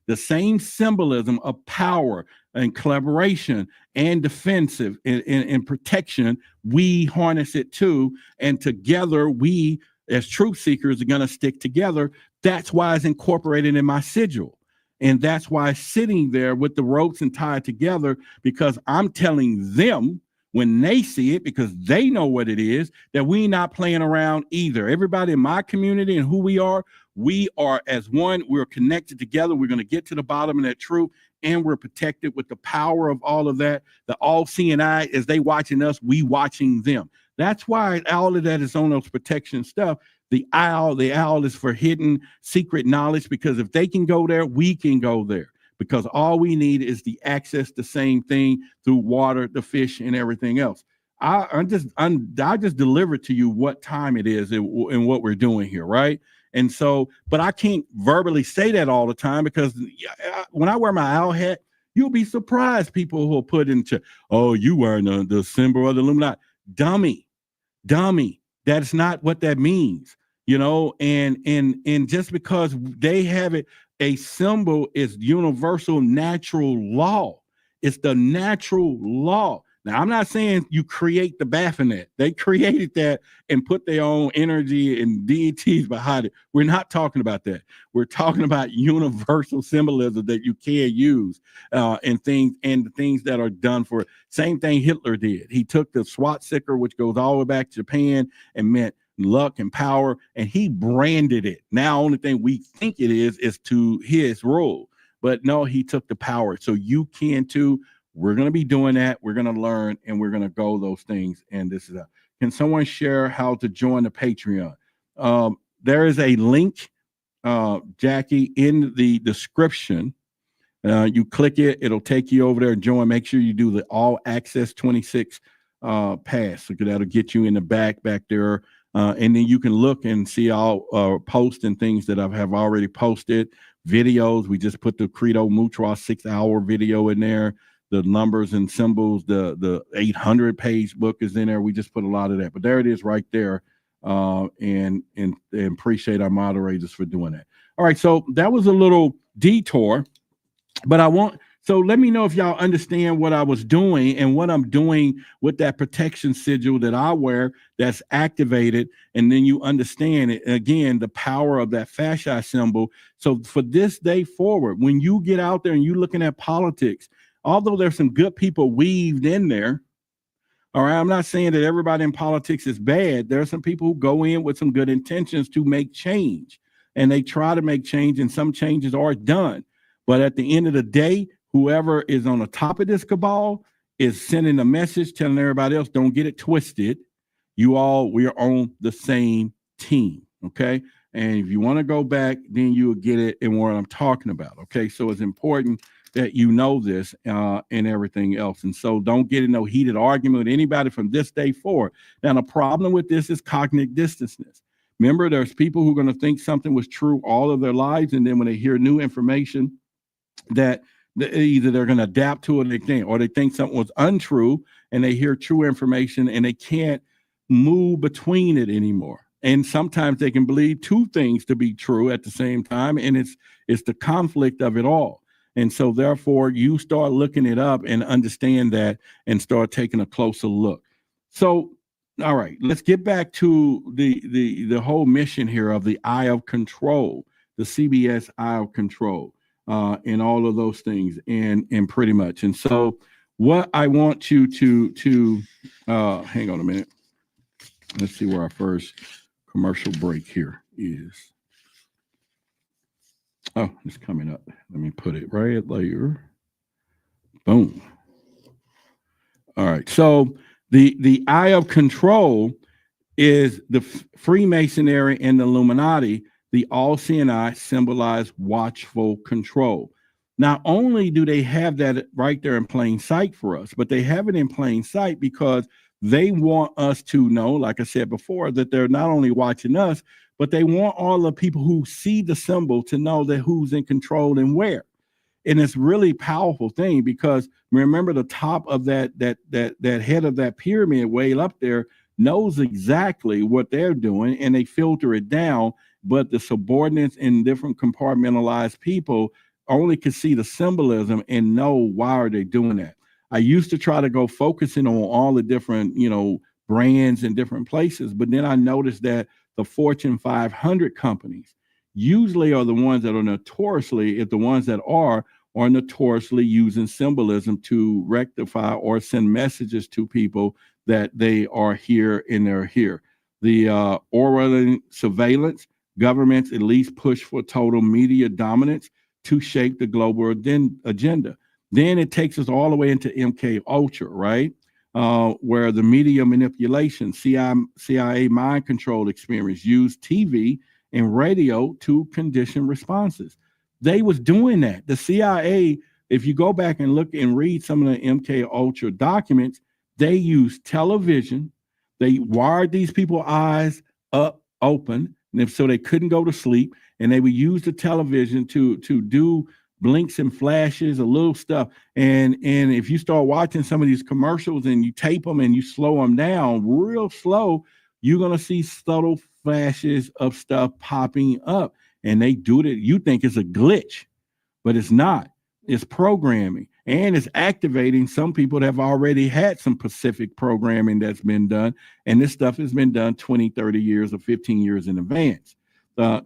[SPEAKER 1] The same symbolism of power, and collaboration and defensive and protection, we harness it too. And together we, as truth seekers, are going to stick together. That's why it's incorporated in my sigil. And that's why it's sitting there with the ropes and tied together, because I'm telling them when they see it, because they know what it is, that we not playing around either. Everybody in my community and who we are as one. We're connected together. We're going to get to the bottom of that truth, and we're protected with the power of all of that. The all-seeing eye, as they watching us, we watching them. That's why all of that is on those protection stuff. The owl is for hidden secret knowledge, because if they can go there, we can go there. Because all we need is the access, the same thing through water, the fish, and everything else. I just delivered to you what time it is and what we're doing here, right? And so, but I can't verbally say that all the time, because when I wear my owl hat, you'll be surprised people who will put into, oh, you wearing the symbol of the Illuminati. Dummy. That's not what that means, you know. And just because they have it, a symbol is universal natural law. It's the natural law. Now, I'm not saying you create the Baphomet. They created that and put their own energy and deities behind it. We're not talking about that. We're talking about universal symbolism that you can use and the things that are done for it. Same thing Hitler did. He took the swastika, which goes all the way back to Japan and meant luck and power, and he branded it. Now, only thing we think it is to his rule. But no, he took the power. So you can too. We're going to be doing that. We're going to learn, and we're going to go those things. And this is can someone share how to join the Patreon? There is a link, Jackie, in the description. You click it, it'll take you over there and join. Make sure you do the all access 26 pass. So that'll get you in the back there. And then you can look and see all posts and things that I have already posted. Videos. We just put the Credo Mutual 6-hour video in there. The numbers and symbols, the 800-page book is in there. We just put a lot of that, but there it is right there. And appreciate our moderators for doing that. All right, so that was a little detour, but so let me know if y'all understand what I was doing and what I'm doing with that protection sigil that I wear that's activated, and then you understand it again, the power of that fasci symbol. So for this day forward, when you get out there and you're looking at politics, although there's some good people weaved in there, all right, I'm not saying that everybody in politics is bad. There are some people who go in with some good intentions to make change, and they try to make change, and some changes are done. But at the end of the day, whoever is on the top of this cabal is sending a message telling everybody else, don't get it twisted. We are on the same team, okay? And if you want to go back, then you'll get it in what I'm talking about, okay? So it's important that you know this and everything else. And so don't get in no heated argument with anybody from this day forward. Now, the problem with this is cognitive dissonance. Remember, there's people who are going to think something was true all of their lives, and then when they hear new information, that either they're going to adapt to it or they think something was untrue, and they hear true information and they can't move between it anymore. And sometimes they can believe two things to be true at the same time, and it's the conflict of it all. And so therefore you start looking it up and understand that and start taking a closer look. So, all right, let's get back to the whole mission here of the Eye of Control, the CBS Eye of Control, and all of those things, and pretty much. And so what I want you to hang on a minute. Let's see where our first commercial break here is. Oh, it's coming up. Let me put it right there. Boom. All right. So the Eye of Control is the Freemasonry and the Illuminati. The all-seeing eye symbolize watchful control. Not only do they have that right there in plain sight for us, but they have it in plain sight because they want us to know, like I said before, that they're not only watching us, but they want all the people who see the symbol to know that who's in control and where. And it's really powerful thing, because remember, the top of that head of that pyramid way up there knows exactly what they're doing, and they filter it down. But the subordinates and different compartmentalized people only could see the symbolism and know why are they doing that. I used to try to go focusing on all the different, brands in different places, but then I noticed that the Fortune 500 companies usually are the ones that are notoriously, if the ones that are notoriously using symbolism to rectify or send messages to people that they are here and they're here. The Orwellian surveillance, governments at least push for total media dominance to shape the global agenda. Then it takes us all the way into MK Ultra, right? Where the media manipulation, CIA mind control experiments used TV and radio to condition responses. They was doing that. The CIA, if you go back and look and read some of the MK Ultra documents, they used television. They wired these people's eyes up open, and so they couldn't go to sleep. And they would use the television to do blinks and flashes, a little stuff. And if you start watching some of these commercials and you tape them and you slow them down real slow, you're gonna see subtle flashes of stuff popping up. And they do it. You think it's a glitch, but it's not. It's programming, and it's activating some people that have already had some specific programming that's been done. And this stuff has been done 20, 30 years or 15 years in advance.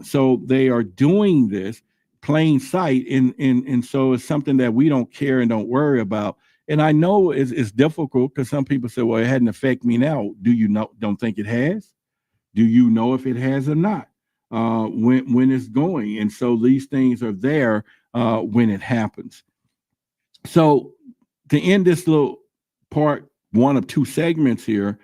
[SPEAKER 1] So they are doing this plain sight. And so it's something that we don't care and don't worry about. And I know it's difficult because some people say, well, it hadn't affected me now. Do you know? Don't think it has? Do you know if it has or not? When it's going. And so these things are there when it happens. So to end this little part, one of two segments here,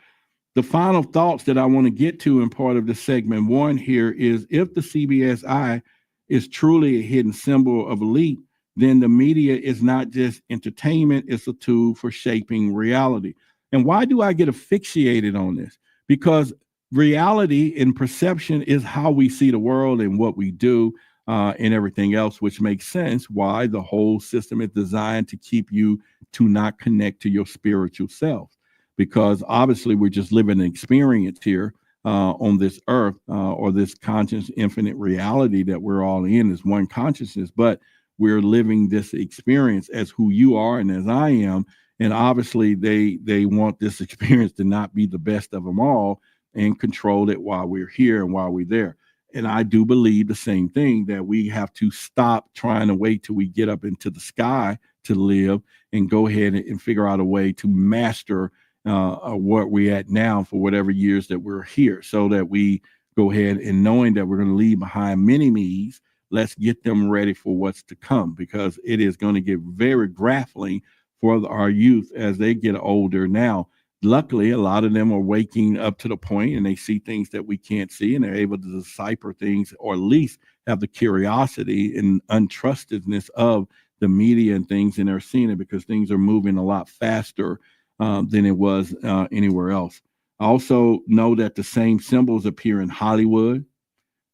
[SPEAKER 1] the final thoughts that I want to get to in part of the segment one here is, if the CBS Eye is truly a hidden symbol of elite, then the media is not just entertainment, it's a tool for shaping reality. And why do I get asphyxiated on this? Because reality and perception is how we see the world and what we do and everything else, which makes sense why the whole system is designed to keep you to not connect to your spiritual self. Because obviously we're just living an experience here on this earth, or this conscious infinite reality that we're all in is one consciousness, but we're living this experience as who you are and as I am. And obviously they want this experience to not be the best of them all and control it while we're here and while we're there. And I do believe the same thing, that we have to stop trying to wait till we get up into the sky to live and go ahead and figure out a way to master what we're at now for whatever years that we're here, so that we go ahead and, knowing that we're going to leave behind many me's, let's get them ready for what's to come, because it is going to get very grappling for our youth as they get older now. Luckily, a lot of them are waking up to the point and they see things that we can't see, and they're able to decipher things, or at least have the curiosity and untrustedness of the media and things, and they're seeing it because things are moving a lot faster than it was anywhere else. I also know that the same symbols appear in Hollywood,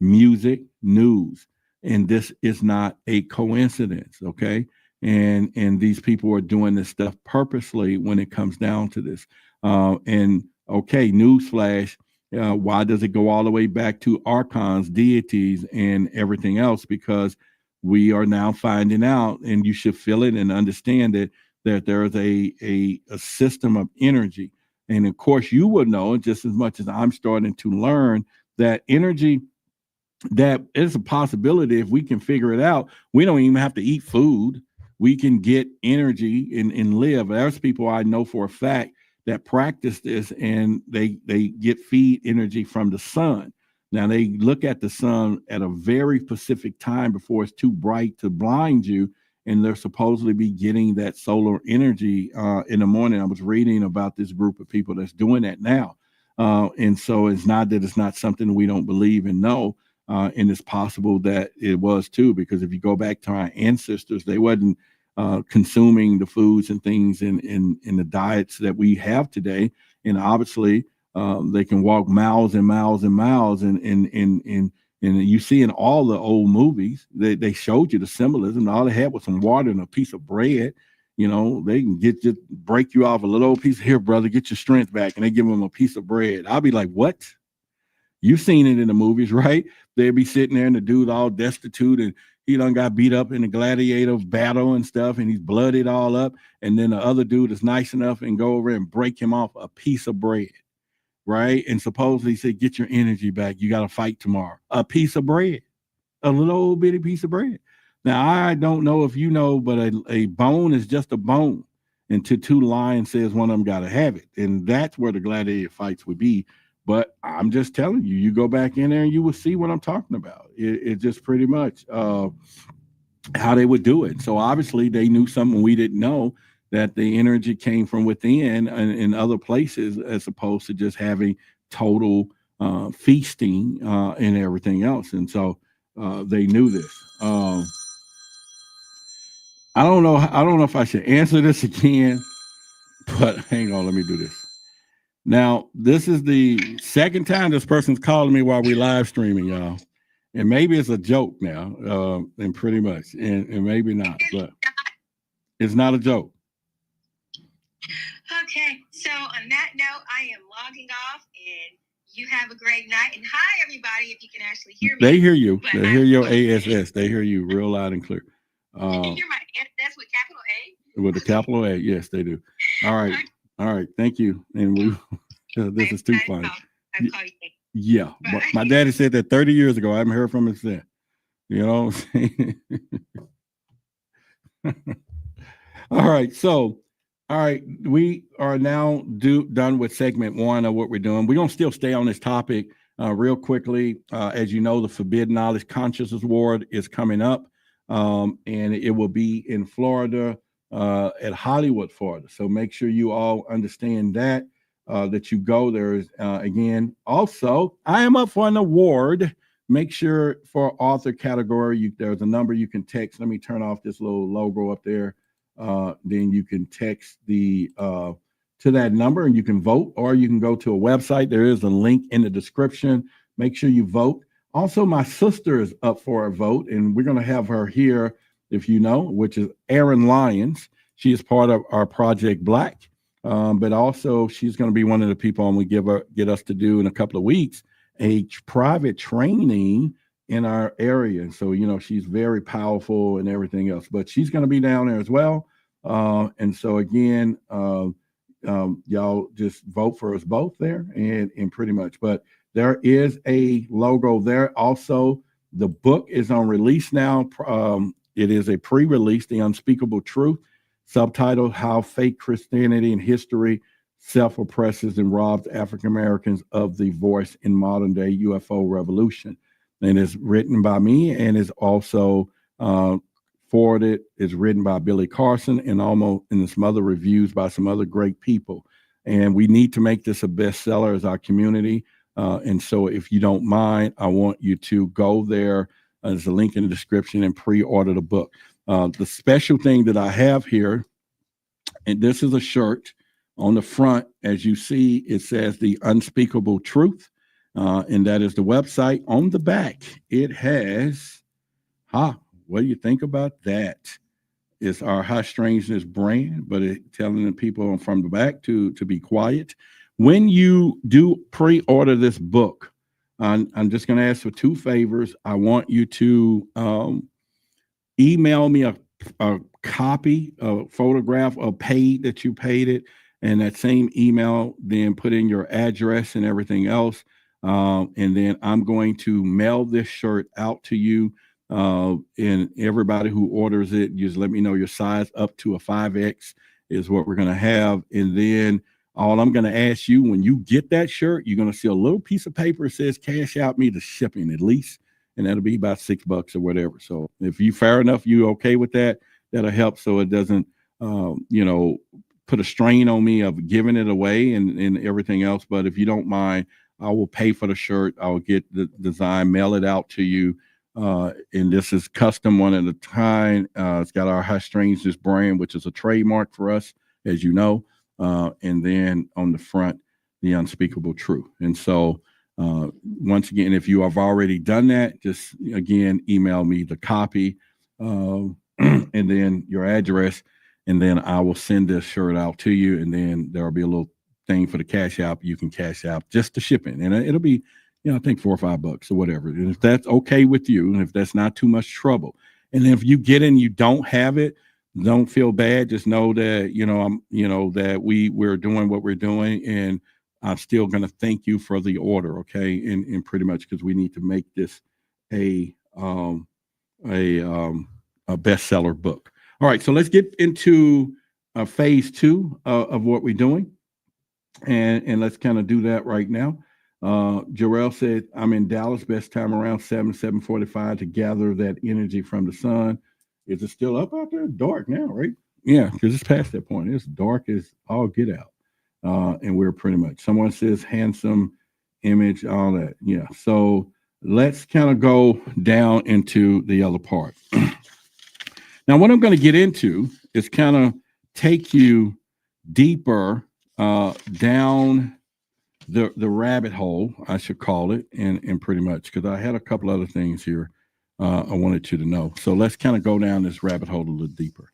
[SPEAKER 1] music, news, and this is not a coincidence, okay? And these people are doing this stuff purposely when it comes down to this. And okay, newsflash, why does it go all the way back to archons, deities, and everything else? Because we are now finding out, and you should feel it and understand it, that there is a system of energy. And of course, you would know just as much as I'm starting to learn that energy, that is a possibility. If we can figure it out, we don't even have to eat food. We can get energy and live. There's people I know for a fact that practice this, and they get feed energy from the sun. Now they look at the sun at a very specific time before it's too bright to blind you, and they're supposedly be getting that solar energy in the morning. I was reading about this group of people that's doing that now. And so it's not that it's not something we don't believe and know, and it's possible that it was too, because if you go back to our ancestors, they wasn't consuming the foods and things in the diets that we have today. And obviously they can walk miles and miles and miles, and you see in all the old movies, they showed you the symbolism. All they had was some water and a piece of bread. You know, they can break you off a little piece. Here, brother, get your strength back. And they give them a piece of bread. I'll be like, what? You've seen it in the movies, right? They'd be sitting there and the dude all destitute, and he done got beat up in a gladiator battle and stuff, and he's blooded all up. And then the other dude is nice enough and go over and break him off a piece of bread, right? And supposedly say, get your energy back. You got to fight tomorrow. A piece of bread, a little old bitty piece of bread. Now, I don't know if you know, but a bone is just a bone until two lions says one of them got to have it. And that's where the gladiator fights would be. But I'm just telling you, you go back in there and you will see what I'm talking about. It just pretty much how they would do it. So obviously they knew something we didn't know, that the energy came from within and in other places, as opposed to just having total feasting and everything else. And so they knew this. I don't know if I should answer this again, but hang on, let me do this. Now, this is the second time this person's calling me while we live streaming, y'all. And maybe it's a joke now, and pretty much, and maybe not, but it's not a joke.
[SPEAKER 2] Okay, so on that note, I am logging off, and you have a great night. And hi, everybody, if you can actually hear me.
[SPEAKER 1] They hear you. They hear your ASS. They hear you real loud and clear.
[SPEAKER 2] Can you hear my ASS with capital A?
[SPEAKER 1] With a capital A, yes, they do. All right. Okay. All right, thank you. And we this is too funny. Yeah, my daddy said that 30 years ago. I haven't heard from him since then. You know what I'm saying? All right, so we are now done with segment one of what we're doing. We're gonna still stay on this topic real quickly. As you know, the Forbidden Knowledge Consciousness Award is coming up, and it will be in Florida. At Hollywood, Florida. So make sure you all understand that you go there. Again, also, I am up for an award. Make sure for author category, there's a number you can text. Let me turn off this little logo up there. Then you can text to that number and you can vote, or you can go to a website. There is a link in the description. Make sure you vote. Also, my sister is up for a vote, and we're going to have her here, if you know, which is Erin Lyons. She is part of our Project Black, but also she's going to be one of the people, and we get us to do in a couple of weeks a private training in our area. And so, you know, she's very powerful and everything else, but she's going to be down there as well. And so again, y'all just vote for us both there and pretty much, but there is a logo there. Also, the book is on release now. It is a pre-release, The Unspeakable Truth, subtitled How Fake Christianity and History Self-Oppresses and Robs African Americans of the Voice in Modern Day UFO Revolution. And it's written by me and is also forwarded. It's written by Billy Carson and some other reviews by some other great people. And we need to make this a bestseller as our community. And so if you don't mind, I want you to go there. There's a link in the description and pre-order the book. The special thing that I have here, and this is a shirt on the front. As you see, it says The Unspeakable Truth, and that is the website. On the back, it has, what do you think about that? It's our High Strangeness brand, but it's telling the people from the back to be quiet. When you do pre-order this book, I'm just going to ask for two favors. I want you to email me a copy, a photograph of paid that you paid it, and that same email, then put in your address and everything else. And then I'm going to mail this shirt out to you. And everybody who orders it, just let me know your size. Up to a 5X is what we're going to have. And then all I'm going to ask you, when you get that shirt, you're going to see a little piece of paper that says cash out me the shipping at least, and that'll be about $6 or whatever. So if you fair enough, you okay with that, that'll help so it doesn't, put a strain on me of giving it away and everything else. But if you don't mind, I will pay for the shirt. I will get the design, mail it out to you. And this is custom one at a time. It's got our High Strangeness brand, which is a trademark for us, as you know. And then on the front, The Unspeakable Truth. And so once again, if you have already done that, just again, email me the copy and then your address, and then I will send this shirt out to you. And then there'll be a little thing for the cash out. You can cash out just the shipping, and it'll be I think $4 or $5 or whatever. And if that's okay with you, and if that's not too much trouble, and if you get in, you don't have it, don't feel bad. Just know that, that we're doing what we're doing, and I'm still going to thank you for the order. Okay. And pretty much, because we need to make this a, a bestseller book. All right. So let's get into phase 2 of what we're doing. And let's kind of do that right now. Jarrell said, I'm in Dallas, best time around 7:45 to gather that energy from the sun. Is it still up out there? Dark now, right? Yeah, because it's past that point. It's dark as all get out. And we're pretty much, someone says handsome image, all that. Yeah. So let's kind of go down into the other part. Now, what I'm going to get into is kind of take you deeper down the rabbit hole, I should call it, and pretty much, because I had a couple other things here I wanted you to know. So let's kind of go down this rabbit hole a little deeper.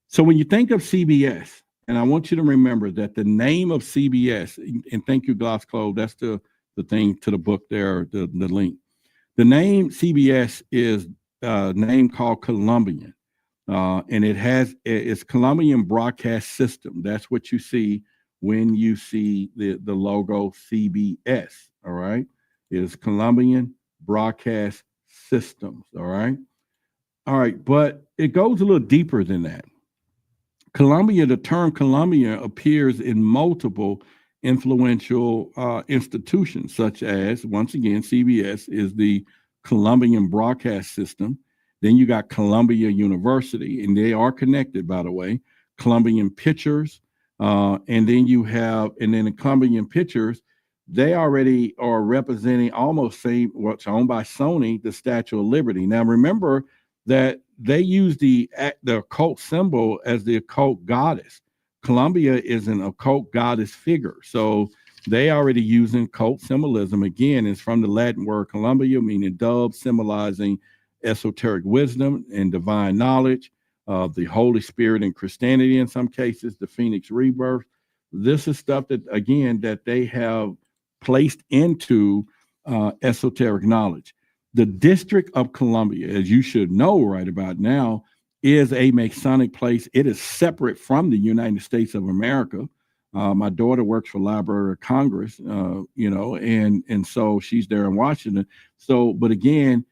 [SPEAKER 1] So when you think of CBS, and I want you to remember that the name of CBS, and thank you, Gloss Clove, that's the thing to the book there, the link. The name CBS is a name called Colombian, and it's Colombian Broadcast System. That's what you see when you see the logo CBS, all right? It is Colombian Broadcast Systems, all right? All right, but it goes a little deeper than that. Colombia, the term Colombia appears in multiple influential institutions, such as, once again, CBS is the Colombian Broadcast System. Then you got Columbia University, and they are connected, by the way, Colombian Pictures. And then the Colombian Pictures, they already are representing almost same what's owned by Sony, the Statue of Liberty. Now, remember that they use the occult symbol as the occult goddess. Colombia is an occult goddess figure. So they already using occult symbolism. Again, it's from the Latin word Columbia, meaning dove, symbolizing esoteric wisdom and divine knowledge. The Holy Spirit in Christianity, in some cases, the Phoenix rebirth. This is stuff that, again, that they have placed into esoteric knowledge. The District of Columbia, as you should know right about now, is a Masonic place. It is separate from the United States of America. My daughter works for Library of Congress, and so she's there in Washington. So, but again,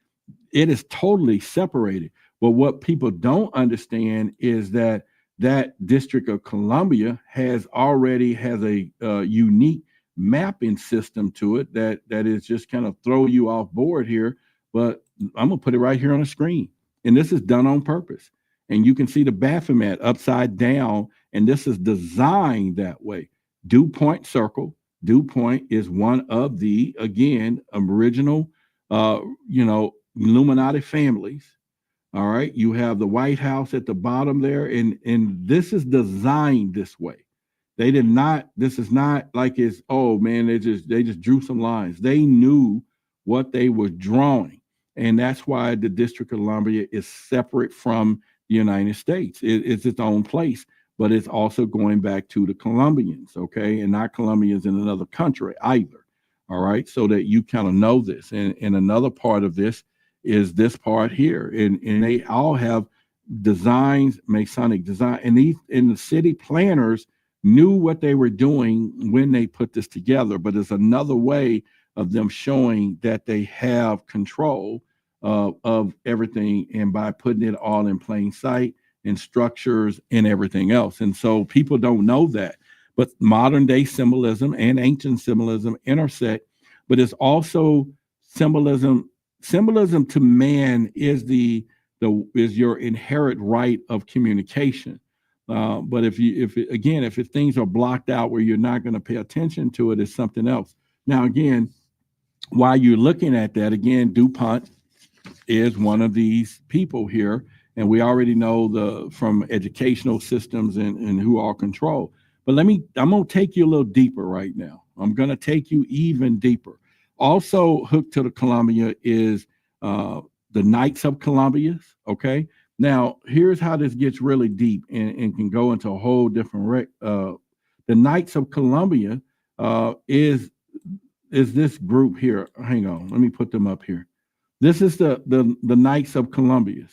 [SPEAKER 1] it is totally separated. But what people don't understand is that District of Columbia has a unique mapping system to it that is just kind of throw you off board here. But I'm gonna put it right here on the screen, and this is done on purpose. And you can see the Baphomet upside down, and this is designed that way. Dew Point Circle. Dew Point is one of the, again, original, Illuminati families. All right, you have the White House at the bottom there, and this is designed this way. They did not. This is not like it's, oh man, they just drew some lines. They knew what they were drawing, and that's why the District of Columbia is separate from the United States. It's its own place, but it's also going back to the Colombians, okay, and not Colombians in another country either. All right, so that you kind of know this, and another part of this is this part here, and they all have designs, Masonic design, and the city planners knew what they were doing when they put this together. But it's another way of them showing that they have control of everything, and by putting it all in plain sight and structures and everything else. And so people don't know that, but modern day symbolism and ancient symbolism intersect. But it's also symbolism to man is is your inherent right of communication. But if things are blocked out where you're not going to pay attention to it, it's something else. Now, again, while you're looking at that, again, DuPont is one of these people here, and we already know from educational systems and who all control. But I'm going to take you a little deeper right now. I'm going to take you even deeper. Also hooked to the Columbia is the Knights of Columbia, okay? Now, here's how this gets really deep and can go into a whole different the Knights of Columbia is is this group here. Hang on, let me put them up here. This is the Knights of Columbia.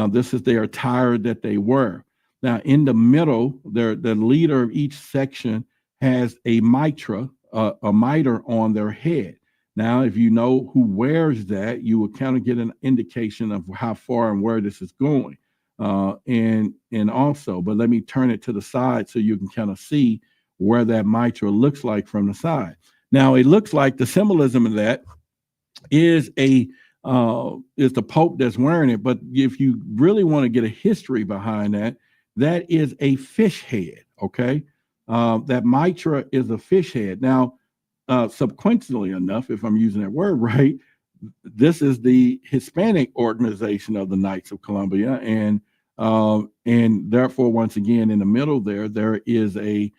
[SPEAKER 1] This is their attire that they wear. Now, in the middle, the leader of each section has a mitre on their head. Now, if you know who wears that, you will kind of get an indication of how far and where this is going. And also, but let me turn it to the side so you can kind of see where that mitre looks like from the side. Now, it looks like the symbolism of that is the Pope that's wearing it. But if you really want to get a history behind that, that is a fish head. Okay, that mitre is a fish head. Now, subsequently enough, if I'm using that word right, this is the Hispanic organization of the Knights of Columbia, and therefore, once again, in the middle there is a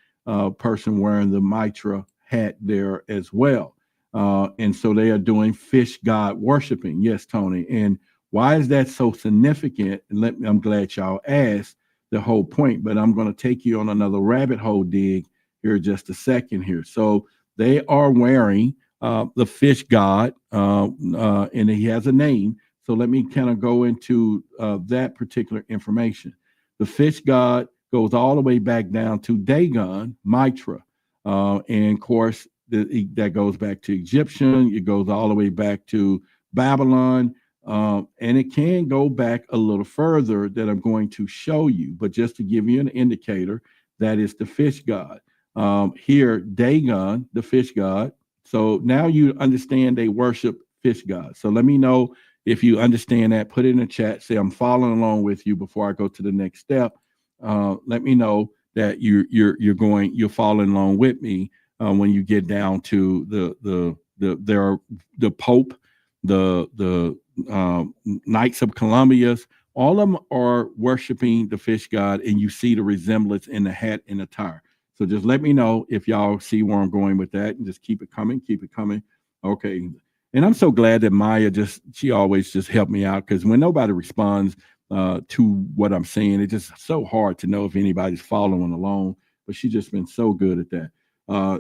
[SPEAKER 1] person wearing the mitre hat there as well. And so they are doing fish god worshiping. Yes, Tony. And why is that so significant? I'm glad y'all asked the whole point, but I'm going to take you on another rabbit hole dig here just a second here. So they are wearing the fish god, and he has a name. So let me kind of go into that particular information. The fish god goes all the way back down to Dagon, Mitra. And of course, that goes back to Egyptian. It goes all the way back to Babylon. And it can go back a little further that I'm going to show you. But just to give you an indicator, that is the fish god. Here, Dagon, the fish god. So now you understand they worship fish gods. So let me know if you understand that. Put it in the chat. Say I'm following along with you before I go to the next step. Let me know that you're following along with me when you get down to the Pope, the Knights of Columbia. All of them are worshiping the fish god, and you see the resemblance in the hat and attire. So just let me know if y'all see where I'm going with that, and just keep it coming, keep it coming. Okay. And I'm so glad that Maya she always just helped me out, because when nobody responds to what I'm saying, it's just so hard to know if anybody's following along, but she's just been so good at that.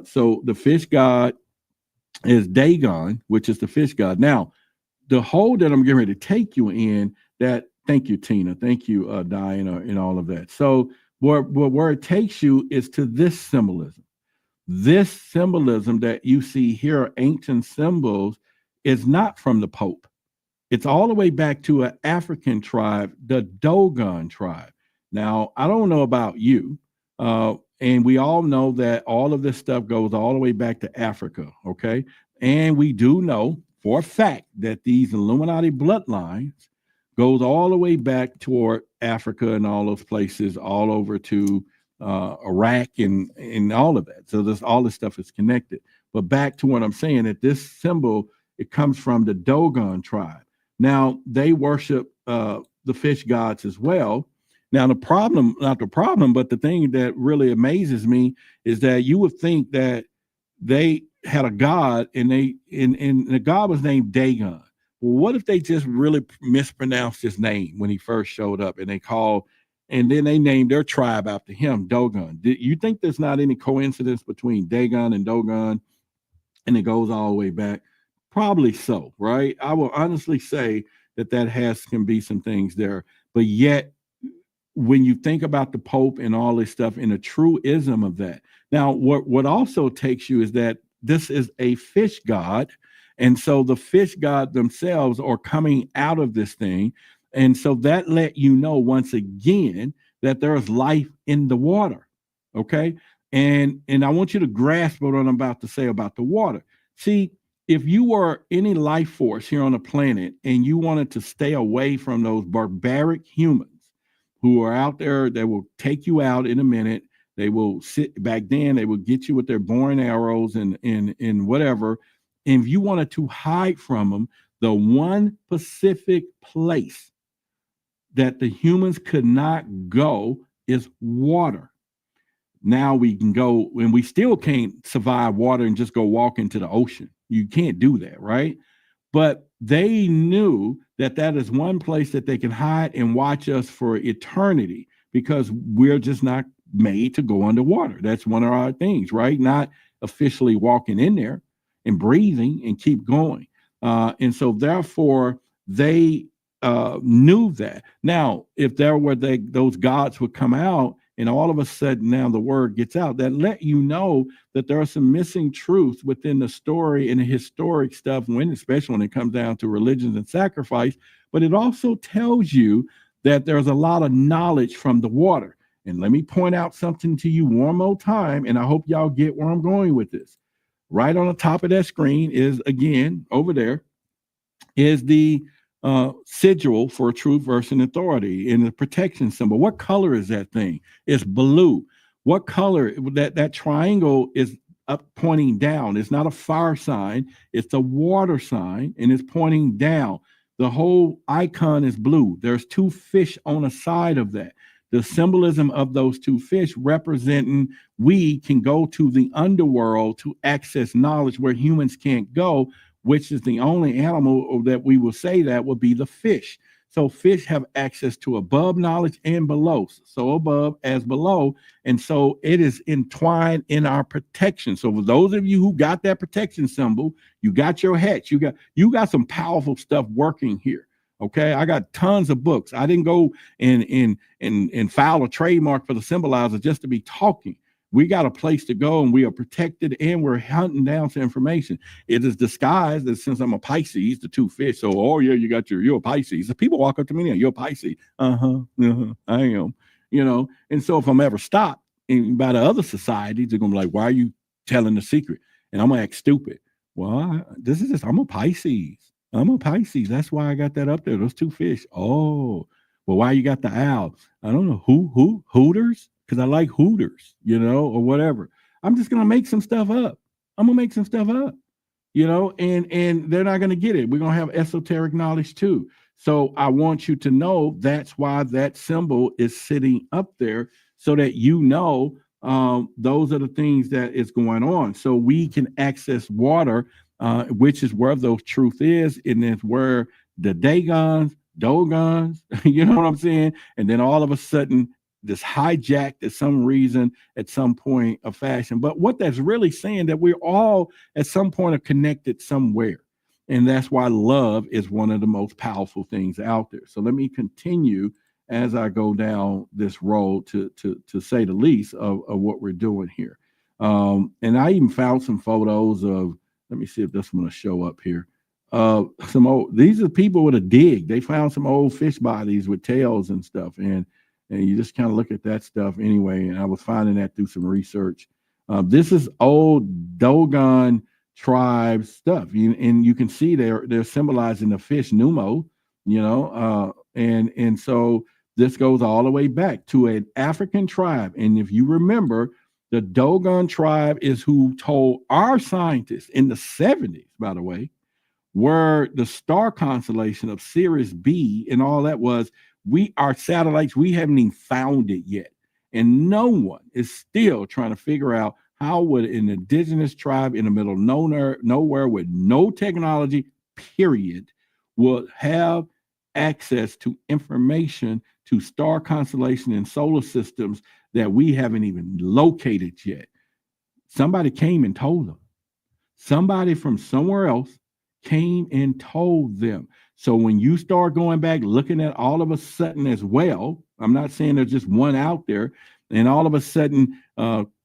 [SPEAKER 1] So the fish god is Dagon, which is the fish god. Now, the hole that I'm getting ready to take you in, thank you, Tina. Thank you, Diana, and all of that. So where it takes you is to this symbolism. This symbolism that you see here, ancient symbols, is not from the Pope. It's all the way back to an African tribe, the Dogon tribe. Now, I don't know about you, and we all know that all of this stuff goes all the way back to Africa, okay? And we do know for a fact that these Illuminati bloodlines goes all the way back toward Africa and all those places, all over to Iraq and all of that. So all this stuff is connected. But back to what I'm saying, that this symbol, it comes from the Dogon tribe. Now, they worship the fish gods as well. Now, not the problem, but the thing that really amazes me is that you would think that they had a god, and the god was named Dagon. Well, what if they just really mispronounced his name when he first showed up, and then they named their tribe after him, Dogon? Do you think there's not any coincidence between Dagon and Dogon, and it goes all the way back? Probably so, right? I will honestly say that can be some things there. But yet, when you think about the Pope and all this stuff and the truism of that, now what also takes you is that this is a fish god. And so the fish god themselves are coming out of this thing. And so that let you know once again that there's life in the water. Okay. And I want you to grasp what I'm about to say about the water. See, if you were any life force here on the planet and you wanted to stay away from those barbaric humans who are out there that will take you out in a minute, they will sit back then, they will get you with their boring arrows and whatever. And if you wanted to hide from them, the one specific place that the humans could not go is water. Now we can go, and we still can't survive water and just go walk into the ocean. You can't do that, right? But they knew that is one place that they can hide and watch us for eternity, because we're just not made to go underwater. That's one of our things, right? Not officially walking in there. and breathing and keep going. And so therefore they knew that. Now, if there were those gods would come out and all of a sudden now the word gets out, that let you know that there are some missing truths within the story and the historic stuff, especially when it comes down to religions and sacrifice. But it also tells you that there's a lot of knowledge from the water. And let me point out something to you one more time, and I hope y'all get where I'm going with this. Right on the top of that screen is, again, over there, is the sigil for truth, verse, and authority, and the protection symbol. What color is that thing? It's blue. What color? That triangle is up, pointing down. It's not a fire sign. It's a water sign, and it's pointing down. The whole icon is blue. There's two fish on the side of that. The symbolism of those two fish representing we can go to the underworld to access knowledge where humans can't go, which is the only animal that we will say that would be the fish. So fish have access to above knowledge and below, so above as below. And so it is entwined in our protection. So for those of you who got that protection symbol, you got your hatch, you got some powerful stuff working here. Okay, I got tons of books. I didn't go and file a trademark for the symbolizer just to be talking. We got a place to go, and we are protected, and we're hunting down some information. It is disguised as, since I'm a Pisces, the two fish. So, oh yeah, you're a Pisces. If people walk up to me and you're a Pisces, I am. And so if I'm ever stopped by the other societies, they're gonna be like, why are you telling the secret? And I'm gonna act stupid. Well, I'm a Pisces. I'm a Pisces. That's why I got that up there. Those two fish. Oh, well, why you got the owl? I don't know. Hooters? Because I like Hooters, or whatever. I'm just gonna make some stuff up. And they're not gonna get it. We're gonna have esoteric knowledge too. So I want you to know that's why that symbol is sitting up there, so that those are the things that is going on. So we can access water, which is where those truth is, and it's where the Dogons, you know what I'm saying? And then all of a sudden, this hijacked at some reason, at some point of fashion. But what that's really saying, that we're all at some point are connected somewhere. And that's why love is one of the most powerful things out there. So let me continue as I go down this road to say the least of what we're doing here. And I even found some photos of, let me see if this one will show up here. These are people with a dig. They found some old fish bodies with tails and stuff. And you just kind of look at that stuff anyway. And I was finding that through some research. This is old Dogon tribe stuff. And you can see they're symbolizing the fish Numo, and so this goes all the way back to an African tribe. And if you remember, the Dogon tribe is who told our scientists in the 70s, by the way, where the star constellation of Sirius B and all that was. Our satellites, we haven't even found it yet. And no one is still trying to figure out how would an indigenous tribe in the middle of nowhere with no technology, period, will have access to information to star constellation and solar systems that we haven't even located yet. Somebody came and told them. Somebody from somewhere else came and told them. So when you start going back, looking at all of a sudden as well, I'm not saying there's just one out there, and all of a sudden,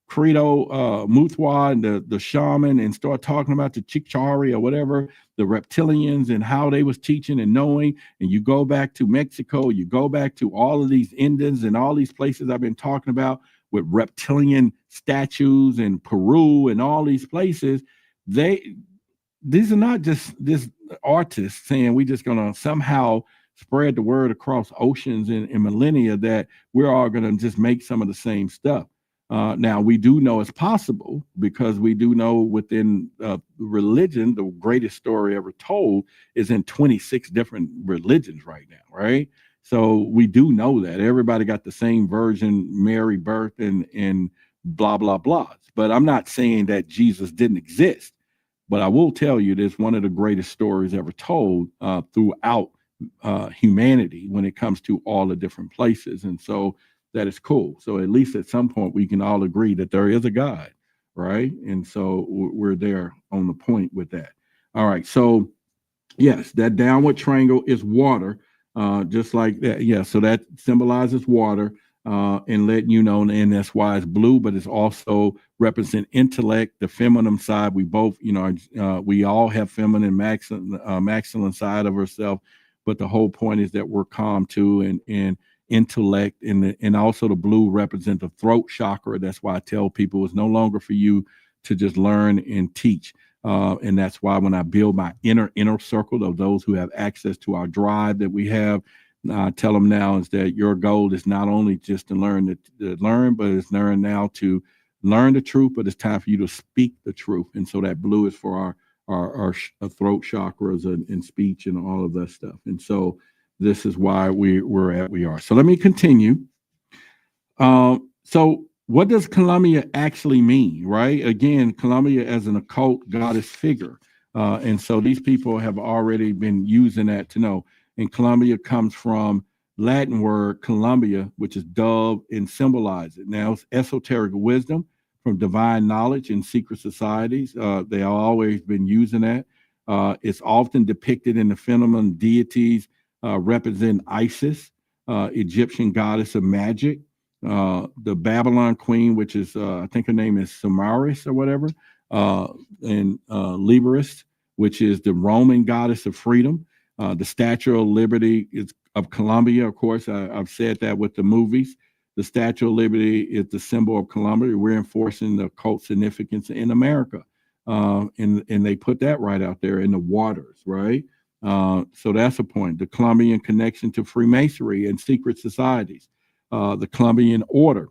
[SPEAKER 1] Credo Mutwa and the shaman, and start talking about the Chicchari or whatever, the reptilians and how they was teaching and knowing, and you go back to Mexico, you go back to all of these Indians and all these places I've been talking about with reptilian statues and Peru and all these places, these are not just this artists saying we're just going to somehow spread the word across oceans and millennia that we're all going to just make some of the same stuff. Now, we do know it's possible, because we do know within religion, the greatest story ever told is in 26 different religions right now, right? So we do know that everybody got the same Virgin Mary birth and blah, blah, blah. But I'm not saying that Jesus didn't exist. But I will tell you, there's one of the greatest stories ever told throughout humanity when it comes to all the different places. And so that is cool. So at least at some point we can all agree that there is a God. right? And so we're there on the point with that. All right, so yes, that downward triangle is water, just like that. Yeah, so that symbolizes water, and letting you know, and that's why it's blue, but it's also represent intellect, the feminine side. We both, we all have feminine masculine side of ourselves, but the whole point is that we're calm too, and intellect, and also the blue represent the throat chakra. That's why I tell people it's no longer for you to just learn and teach. And that's why when I build my inner circle of those who have access to our drive that we have, I tell them now is that your goal is not only just to learn, but it's learn now to learn the truth, but it's time for you to speak the truth. And so that blue is for our throat chakras and speech and all of that stuff. And so this is why we're at we are. So let me continue. So what does Colombia actually mean, right? Again, Colombia as an occult goddess figure. And so these people have already been using that to know. And Colombia comes from Latin word Columbia, which is dove, and symbolize it. Now, it's esoteric wisdom from divine knowledge in secret societies. They have always been using that. It's often depicted in the phenomenon deities represent Isis, Egyptian goddess of magic, the Babylon queen, which is I think her name is Samaris or whatever, and Liberis, which is the Roman goddess of freedom. The Statue of Liberty is of Colombia, of course. I've said that with the movies. The Statue of Liberty is the symbol of Colombia, reinforcing the cult significance in America. And they put that right out there in the waters, right? So that's a point. The Colombian connection to Freemasonry and secret societies. The Colombian Order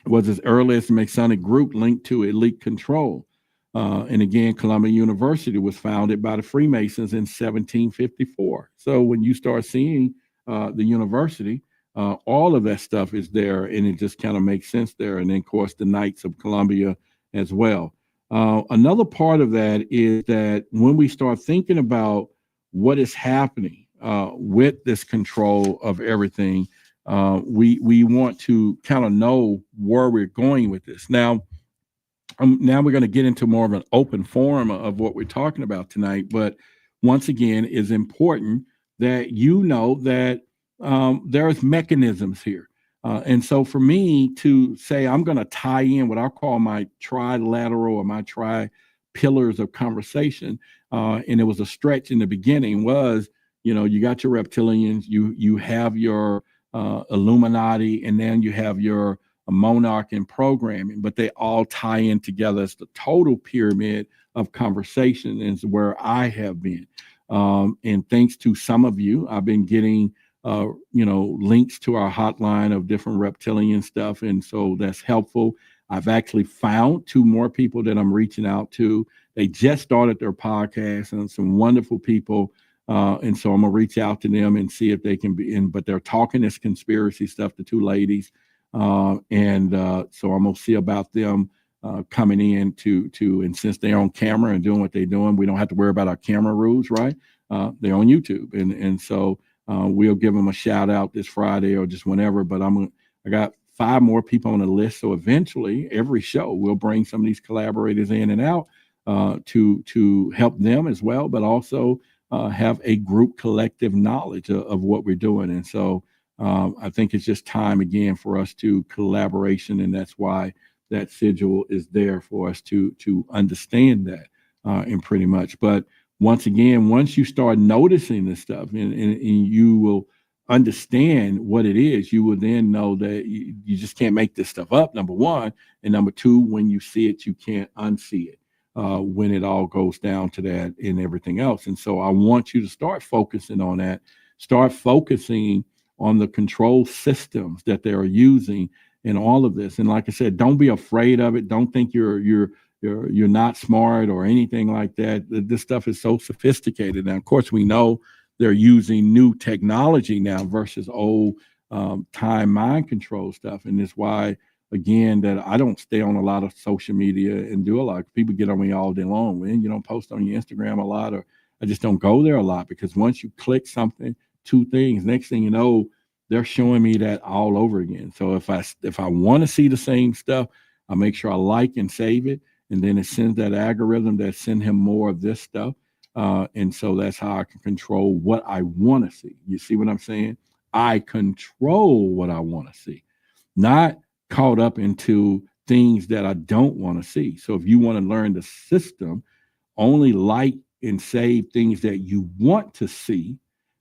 [SPEAKER 1] was its earliest Masonic group linked to elite control. And again, Columbia University was founded by the Freemasons in 1754. So when you start seeing the university, all of that stuff is there, and it just kind of makes sense there. And then, of course, the Knights of Columbia as well. Another part of that is that when we start thinking about what is happening with this control of everything, we want to kind of know where we're going with this. Now we're going to get into more of an open forum of what we're talking about tonight. But once again, it's important that you know that there's mechanisms here. And so for me to say I'm going to tie in what I call my trilateral or my tri-pillars of conversation, and it was a stretch in the beginning, was, you got your reptilians, you have your Illuminati, and then you have your monarch and programming, but they all tie in together as the total pyramid of conversation is where I have been. And thanks to some of you, I've been getting links to our hotline of different reptilian stuff. And so that's helpful. I've actually found 2 more people that I'm reaching out to. They just started their podcast, and some wonderful people. And so I'm going to reach out to them and see if they can be in, but they're talking this conspiracy stuff, the 2 ladies. So I'm going to see about them coming in to, and since they're on camera and doing what they're doing, we don't have to worry about our camera rules, right? They're on YouTube. And so we'll give them a shout out this Friday or just whenever, but I got 5 more people on the list. So eventually every show we'll bring some of these collaborators in and out to help them as well, but also have a group collective knowledge of what we're doing. And so I think it's just time again for us to collaboration, and that's why that sigil is there for us to understand that and pretty much. But once again, once you start noticing this stuff and you will understand what it is, you will then know that you just can't make this stuff up, number one. And number 2, when you see it, you can't unsee it when it all goes down to that and everything else. And so I want you to start focusing on that, start focusing on the control systems that they are using in all of this. And like I said, don't be afraid of it. Don't think you're not smart or anything like that. This stuff is so sophisticated. And of course, we know they're using new technology now versus old time mind control stuff. And it's why, again, that I don't stay on a lot of social media and do a lot. People get on me all day long. When you don't post on your Instagram a lot, or I just don't go there a lot, because once you click something, 2 things, next thing you know, they're showing me that all over again. So if I want to see the same stuff, I make sure I like and save it, and then it sends that algorithm that send him more of this stuff. And so that's how I can control what I want to see. You see what I'm saying? I control what I want to see, not caught up into things that I don't want to see. So if you want to learn the system, only like and save things that you want to see,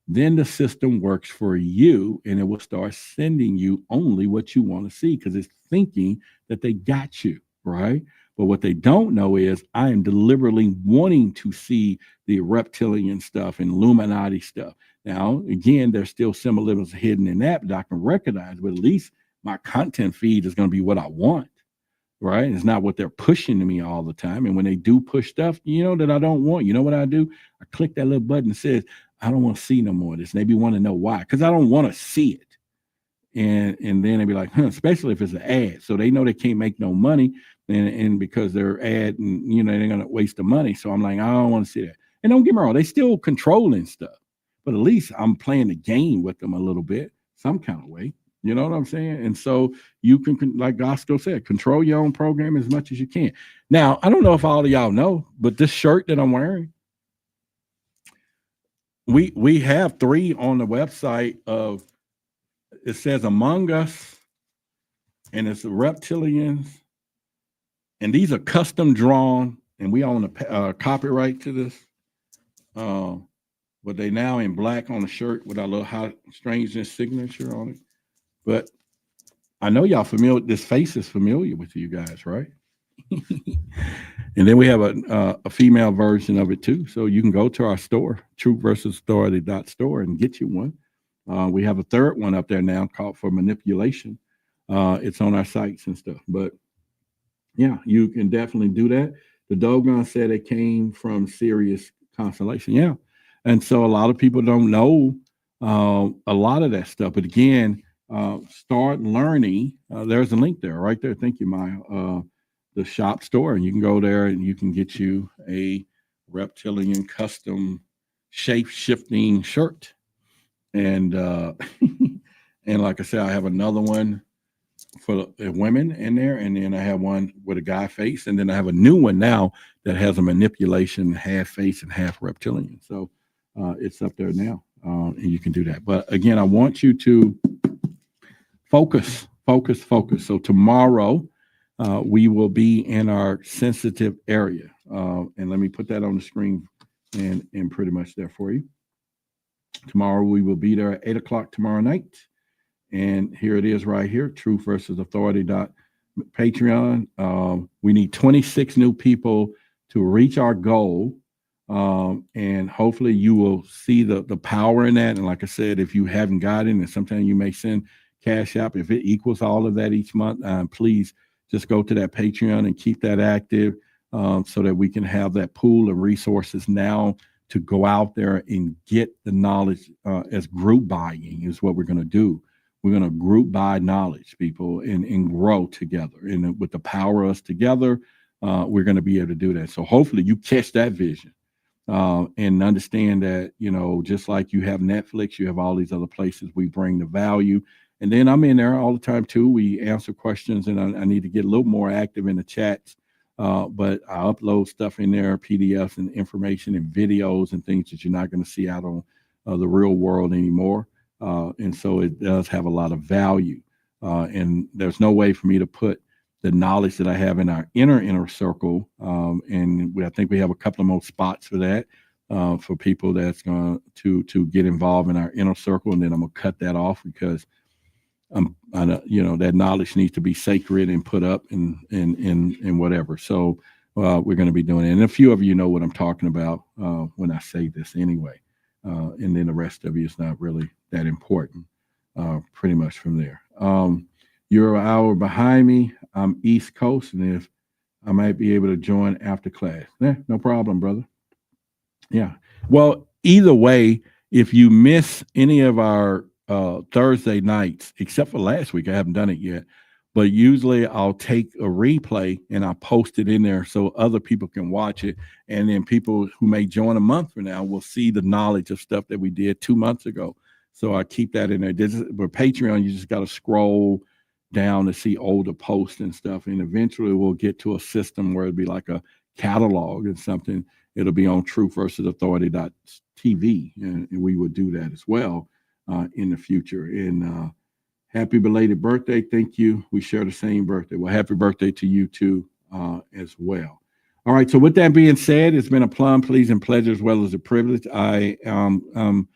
[SPEAKER 1] then the system works for you and it will start sending you only what you want to see because it's thinking that they got you, right? But what they don't know is I am deliberately wanting to see the reptilian stuff and Illuminati stuff. Now, again, there's still symbolism hidden in that that I can recognize, but at least my content feed is going to be what I want, right? It's not what they're pushing to me all the time. And when they do push stuff, that I don't want, you know what I do? I click that little button that says, I don't want to see no more of this. And they want to know why, because I don't want to see it. And then they'd be like, especially if it's an ad. So they know they can't make no money. And because they're ad and, they're going to waste the money. So I'm like, I don't want to see that. And don't get me wrong, they still controlling stuff. But at least I'm playing the game with them a little bit, some kind of way. You know what I'm saying? And so you can, like Gosto said, control your own program as much as you can. Now, I don't know if all of y'all know, but this shirt that I'm wearing, we have 3 on the website of, it says Among Us, and it's the Reptilians, and these are custom drawn, and we own the copyright to this. But they now in black on the shirt with our little hot strangeness signature on it. But I know y'all familiar. This face is familiar with you guys, right? And then we have a female version of it too. So you can go to our store, truthversusauthority.store, and get you one. We have a third one up there now called for manipulation. It's on our sites and stuff. But yeah, you can definitely do that. The Dogon said it came from Sirius constellation. Yeah. And so a lot of people don't know a lot of that stuff. But again, start learning. There's a link there, right there. Thank you, Maya. The shop store, and you can go there and you can get you a reptilian custom shape-shifting shirt. And and like I said, I have another one for the women in there, and then I have one with a guy face, and then I have a new one now that has a manipulation, half face and half reptilian. So it's up there now, and you can do that. But again, I want you to focus. So tomorrow we will be in our sensitive area, and let me put that on the screen and pretty much there for you. Tomorrow we will be there at 8 o'clock tomorrow night. And here it is right here, truthversusauthority.patreon. We need 26 new people to reach our goal. And hopefully you will see the power in that. And like I said, if you haven't got it, and sometimes you may send Cash App, if it equals all of that each month, please just go to that Patreon and keep that active so that we can have that pool of resources now to go out there and get the knowledge as group buying is what we're going to do. We're going to group buy knowledge, people, and grow together. And with the power of us together, we're going to be able to do that. So hopefully you catch that vision and understand that, just like you have Netflix, you have all these other places we bring the value. And then I'm in there all the time, too. We answer questions, and I need to get a little more active in the chats. But I upload stuff in there, PDFs and information and videos and things that you're not going to see out on the real world anymore. And so it does have a lot of value. And there's no way for me to put the knowledge that I have in our inner circle. And I think we have a couple of more spots for that for people that's going to get involved in our inner circle. And then I'm going to cut that off because that knowledge needs to be sacred and put up and whatever. So we're going to be doing it. And a few of you know what I'm talking about when I say this anyway. And then the rest of you is not really that important, pretty much from there. You're an hour behind me. I'm East Coast, and if I might be able to join after class. No problem, brother. Yeah. Well, either way, if you miss any of our Thursday nights, except for last week, I haven't done it yet, but usually I'll take a replay and I'll post it in there so other people can watch it. And then people who may join a month from now will see the knowledge of stuff that we did 2 months ago. So I keep that in there. With Patreon, you just got to scroll down to see older posts and stuff. And eventually we'll get to a system where it'd be like a catalog and something. It'll be on truthversusauthority.tv, and we would do that as well in the future. And happy belated birthday. Thank you. We share the same birthday. Well, happy birthday to you too as well. All right. So with that being said, it's been a plum, pleasure, and pleasure as well as a privilege. I am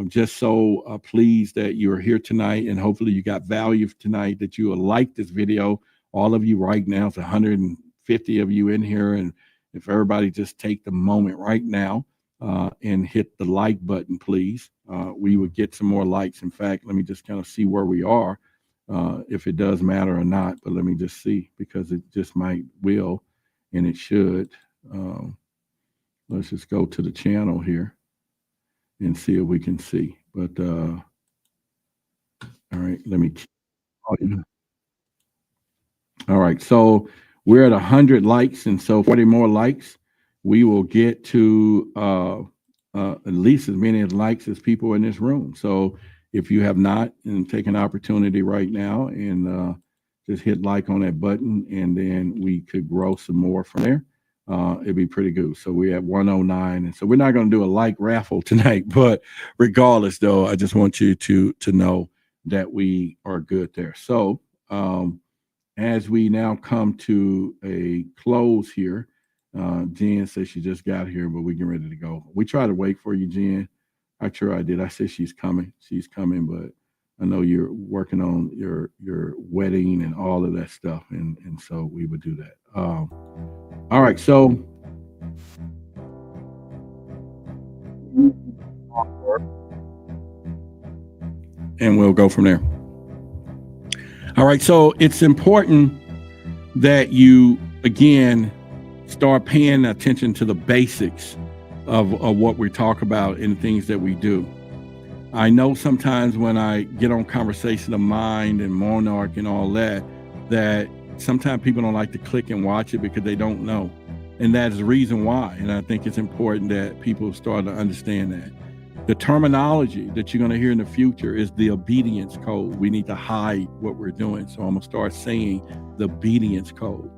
[SPEAKER 1] just so pleased that you are here tonight, and hopefully you got value tonight, that you will like this video. All of you right now, it's 150 of you in here, and if everybody just take the moment right now and hit the like button, please, we would get some more likes. In fact, let me just kind of see where we are, if it does matter or not, but let me just see, because it just will, and it should. Let's just go to the channel here and see if we can see. But all right, let me. All right, so we're at 100 likes, and so 40 more likes, we will get to at least as many likes as people in this room. So if you have not, and take an opportunity right now and just hit like on that button, and then we could grow some more from there. It'd be pretty good. So we're at 109, and so we're not going to do a like raffle tonight, but regardless though, I just want you to know that we are good there. So as we now come to a close here, Jen says she just got here, but we're getting ready to go. We try to wait for you, Jen. I did. I said she's coming, but I know you're working on your wedding and all of that stuff, and so we would do that. All right, so and we'll go from there. All right, so it's important that you again start paying attention to the basics of what we talk about and things that we do. I know sometimes when I get on Conversation of Mind and Monarch and all that sometimes people don't like to click and watch it because they don't know. And that is the reason why. And I think it's important that people start to understand that. The terminology that you're going to hear in the future is the obedience code. We need to hide what we're doing. So I'm going to start saying the obedience code.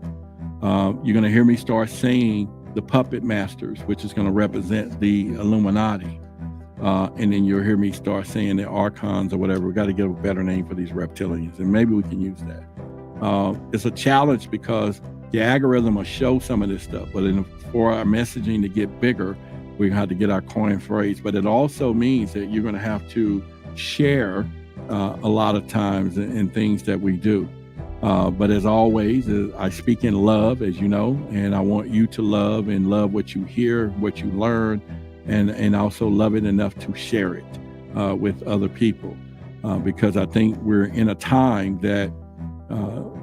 [SPEAKER 1] You're going to hear me start saying the puppet masters, which is going to represent the Illuminati. And then you'll hear me start saying the archons or whatever. We got to give a better name for these reptilians, and maybe we can use that. It's a challenge because the algorithm will show some of this stuff, but for our messaging to get bigger, we have to get our coin phrase. But it also means that you're going to have to share a lot of times in things that we do. But as always, I speak in love, as you know, and I want you to love what you hear, what you learn, and also love it enough to share it with other people. Because I think we're in a time that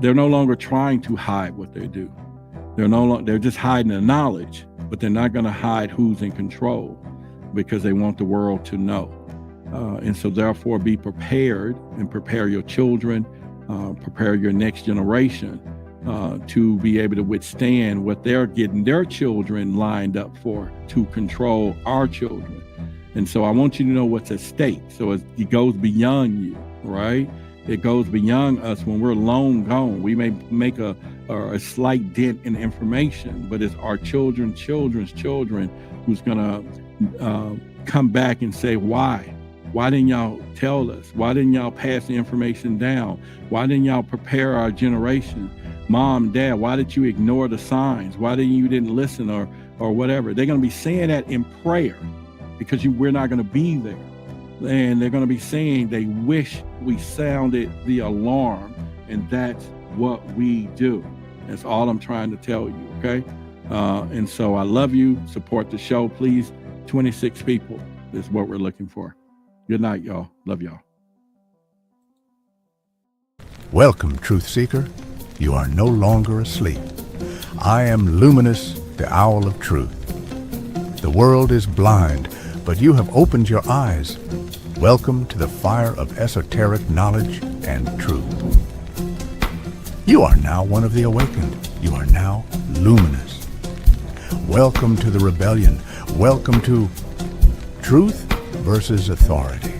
[SPEAKER 1] they're no longer trying to hide what they do. They're just hiding the knowledge, but they're not going to hide who's in control because they want the world to know. And so therefore be prepared, and prepare your children, prepare your next generation to be able to withstand what they're getting their children lined up for, to control our children. And so I want you to know what's at stake. So it goes beyond you, right? It goes beyond us. When we're long gone, we may make a slight dent in information, but it's our children's children who's gonna come back and say, why? Why didn't y'all tell us? Why didn't y'all pass the information down? Why didn't y'all prepare our generation? Mom, Dad, why did you ignore the signs? Why didn't you listen or whatever? They're going to be saying that in prayer because we're not going to be there. And they're going to be saying they wish we sounded the alarm, and that's what we do. That's all I'm trying to tell you, okay? And so I love you. Support the show, please. 26 people is what we're looking for. Good night, y'all. Love y'all.
[SPEAKER 3] Welcome, Truth Seeker. You are no longer asleep. I am Luminous, the Owl of Truth. The world is blind, but you have opened your eyes. Welcome to the fire of esoteric knowledge and truth. You are now one of the awakened. You are now luminous. Welcome to the rebellion. Welcome to Truth versus Authority.